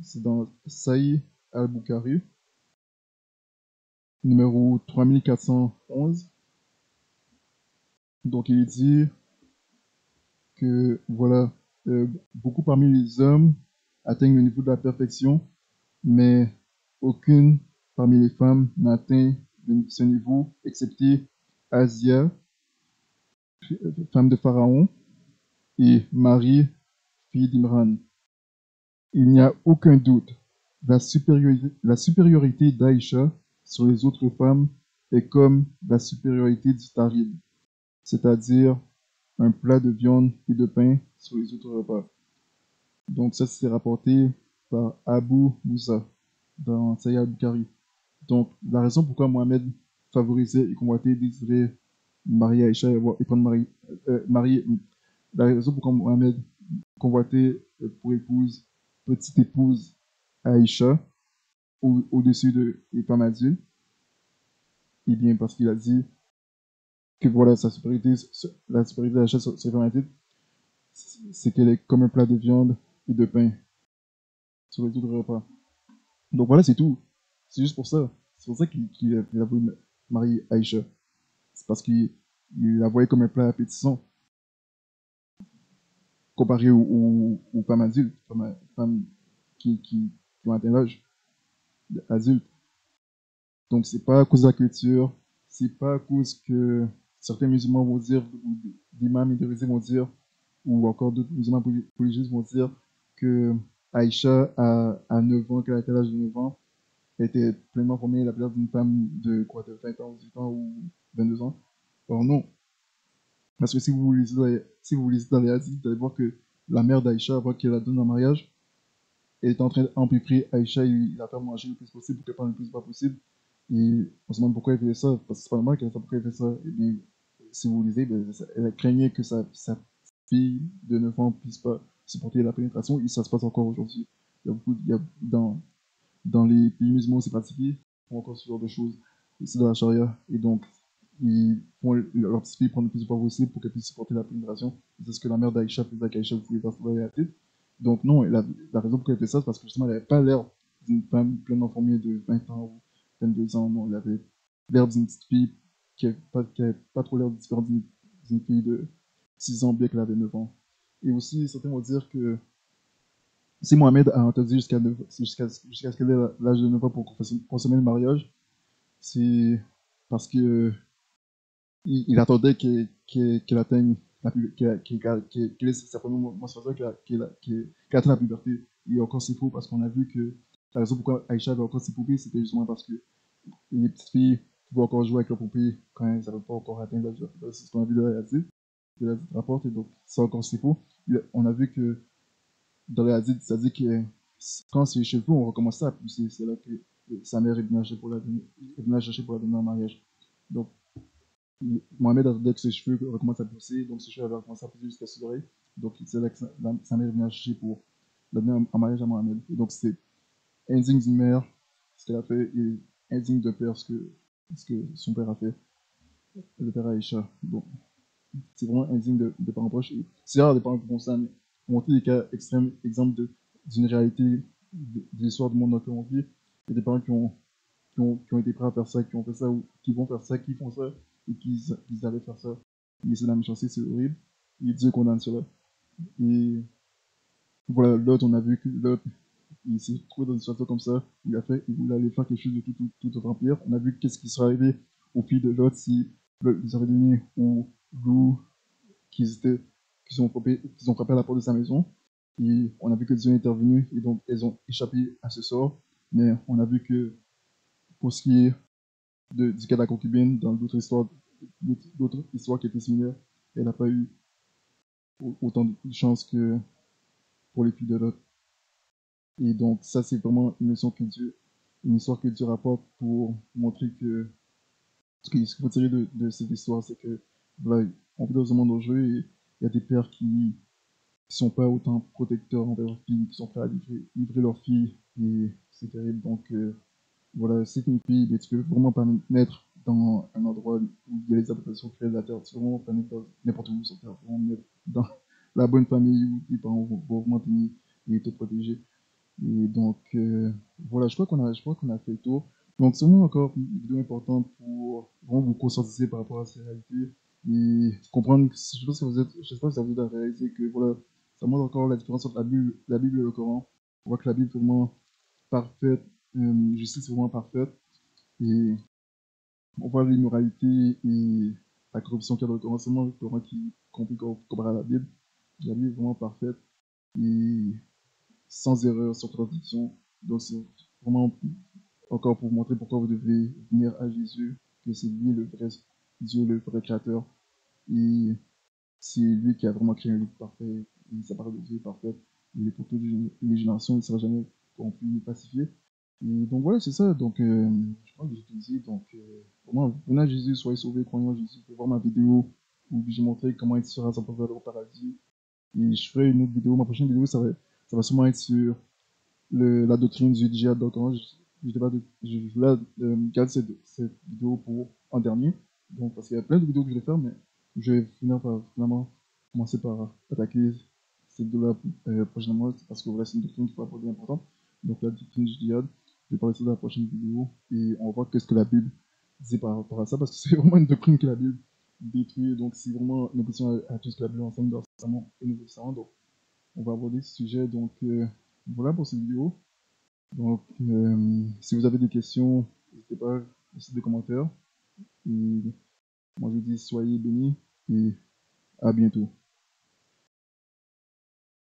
Speaker 1: c'est dans Sahih al-Bukhari, numéro 3411. Donc, il dit que, voilà, beaucoup parmi les hommes atteignent le niveau de la perfection, mais aucune parmi les femmes n'atteint ce niveau, excepté Asia, femme de Pharaon, et Marie, fille d'Imran. Il n'y a aucun doute, la supériorité d'Aïcha sur les autres femmes est comme la supériorité du tarid, c'est-à-dire un plat de viande et de pain sur les autres repas. Donc ça, c'est rapporté par Abu Moussa dans Sahih al-Bukhari. Donc la raison pourquoi Mohamed favorisait et convoitait, désirait marier Aïcha et prendre marier, la raison pourquoi Mohamed convoitait pour épouse, petite épouse Aïcha au-dessus des femmes adultes, et bien parce qu'il a dit que voilà, la supériorité d'Aïcha sur les femmes adultes, c'est qu'elle est comme un plat de viande et de pain sur les autres repas. Donc voilà, c'est tout. C'est juste pour ça. C'est pour ça qu'il a voulu marier Aïcha. C'est parce qu'il la voyait comme un plat appétissant comparé aux femmes adultes, femmes qui ont atteint l'âge adulte. Donc c'est pas à cause de la culture, c'est pas à cause que certains musulmans vont dire, ou des imams idrisés vont dire, ou encore d'autres musulmans religieux vont dire que Aïcha, à 9 ans, qu'elle a l'âge de 9 ans, était pleinement formée la place d'une femme de quoi, de 20 ans, 18 ans ou 22 ans. Or non, parce que si vous lisez dans les hadiths, vous allez voir que la mère d'Aïcha, avant qu'elle la donne en mariage, elle est en train d'empêcher Aïcha et la faire manger le plus possible pour qu'elle prenne le plus pas possible. Et on se demande pourquoi elle fait ça, parce que c'est pas normal qu'elle fasse pourquoi elle fait ça. Et bien, si vous lisez, ben, elle craignait que sa fille de 9 ans puisse pas supporter la pénétration, et ça se passe encore aujourd'hui. Dans les pays musulmans, c'est pratiqué, ils font encore ce genre de choses. C'est dans la charia. Et donc, ils font leur petite fille prendre le plus de poids possible pour qu'elle puisse supporter la pénétration. C'est ce que la mère d'Aïcha faisait avec Aïcha, vous pouvez voir ça dans la tête. Donc, non, la raison pour laquelle elle fait ça, c'est parce que justement, elle n'avait pas l'air d'une femme pleinement formée de 20 ans ou 22 ans. Non, elle avait l'air d'une petite fille qui avait pas trop l'air différente d'une fille de 6 ans, bien qu'elle avait 9 ans. Et aussi, certains vont dire que si Mohamed a interdit jusqu'à ce qu'elle ait l'âge de 9 ans pour consommer le mariage, c'est parce que il attendait qu'elle atteigne qu'elle ait sa première menstruation, qu'elle atteigne la puberté. Et encore c'est faux parce qu'on a vu que la raison pourquoi Aïcha avait encore ses poupées, c'était justement parce que les petites filles pouvaient encore jouer avec leurs poupées quand elles n'avaient pas encore atteint l'âge. C'est ce qu'on a vu de la hadith, de la rapporte, et donc ça encore c'est faux. On a vu que dans les hadiths, ça dit que quand ses cheveux ont recommencé à pousser, c'est là que sa mère est venue chercher pour la donner en mariage. Donc, Mohamed attendait que ses cheveux recommencent à pousser, donc ses cheveux avaient recommencé à pousser jusqu'à ses oreilles. Donc, c'est là que sa mère est venue chercher pour la donner en mariage à Mohamed. Et donc, c'est indigne d'une mère ce qu'elle a fait et indigne de père ce que son père a fait, le père Aïcha. Donc, c'est vraiment indigne de parents proches. C'est rare des parents qui font ça, mais pour montrer des cas extrêmes, exemple d'une réalité de l'histoire du monde dans lequel on vit. Il y a des parents qui ont été prêts à faire ça, qui ont fait ça, ou qui vont faire ça, qui font ça, et qui allaient faire ça. Et c'est la méchanceté, c'est horrible. Et Dieu condamne cela. Et voilà, l'autre, on a vu que l'autre, il s'est trouvé dans une situation comme ça, il voulait aller faire quelque chose de tout remplir. On a vu qu'est-ce qui serait arrivé aux filles de l'autre si ils avaient donné au loup qu'ils ont frappé à la porte de sa maison. Et on a vu que Dieu est intervenu et donc elles ont échappé à ce sort. Mais on a vu que pour ce qui est du cas de la concubine, dans d'autres histoires qui étaient similaires, elle n'a pas eu autant de chance que pour les filles de l'autre. Et donc, ça, c'est vraiment une leçon que Dieu, une histoire que Dieu rapporte pour montrer que ce qu'il faut tirer de cette histoire, c'est que voilà, on vit dans un monde dangereux et il y a des pères qui sont pas autant protecteurs envers leurs filles, qui sont prêts à livrer leurs filles, et c'est terrible. Donc, voilà, c'est une fille, mais tu peux vraiment pas naître dans un endroit où il y a les adaptations créées de la terre. Tu peux vraiment pas naître dans n'importe où sur terre. Vraiment naître dans la bonne famille où tes parents vont vraiment t'aimer et te protéger. Et donc, voilà, je crois qu'on a fait le tour. Donc, c'est vraiment encore une vidéo importante pour vraiment vous conscientiser par rapport à ces réalités et comprendre, je sais pas si vous êtes, je sais pas si vous avez réalisé que, voilà, ça montre encore la différence entre la Bible et le Coran. On voit que la Bible est vraiment parfaite, justice est vraiment parfaite, et on voit l'immoralité et la corruption qu'il y a dans le Coran. C'est vraiment le Coran qui complique comparé à la Bible. La Bible est vraiment parfaite et sans erreur, sans contradiction. Donc, c'est vraiment encore pour vous montrer pourquoi vous devez venir à Jésus, que c'est lui le vrai Dieu, le vrai créateur. Et c'est lui qui a vraiment créé un livre parfait. Et sa parole de Dieu est parfaite. Il est pour toutes les générations, il ne sera jamais corrompu ni pacifié. Et donc voilà, c'est ça. Donc, je crois que j'ai tout dit. Donc, vraiment, venez à Jésus, soyez sauvés, croyez en Jésus. Vous pouvez voir ma vidéo où j'ai montré comment il sera sans vers au paradis. Et je ferai une autre vidéo. Ma prochaine vidéo, ça va sûrement être sur la doctrine du djihad. Donc, je voulais garder cette vidéo pour en dernier. Donc, parce qu'il y a plein de vidéos que je vais faire, mais je vais finir par finalement commencer par attaquer cette vidéo-là prochainement, parce que voilà, c'est une doctrine qui va être importante. Donc, la doctrine du djihad, je vais parler de ça dans la prochaine vidéo et on va voir qu'est-ce que la Bible dit par rapport à ça, parce que c'est vraiment une doctrine que la Bible détruit. Donc, c'est vraiment une opposition à tout ce que la Bible enseigne dans le Testament et le Nouveau Testament. Donc, on va aborder ce sujet. Donc, voilà pour cette vidéo. Donc, si vous avez des questions, n'hésitez pas à laisser des commentaires. Et moi, je dis soyez bénis et à bientôt.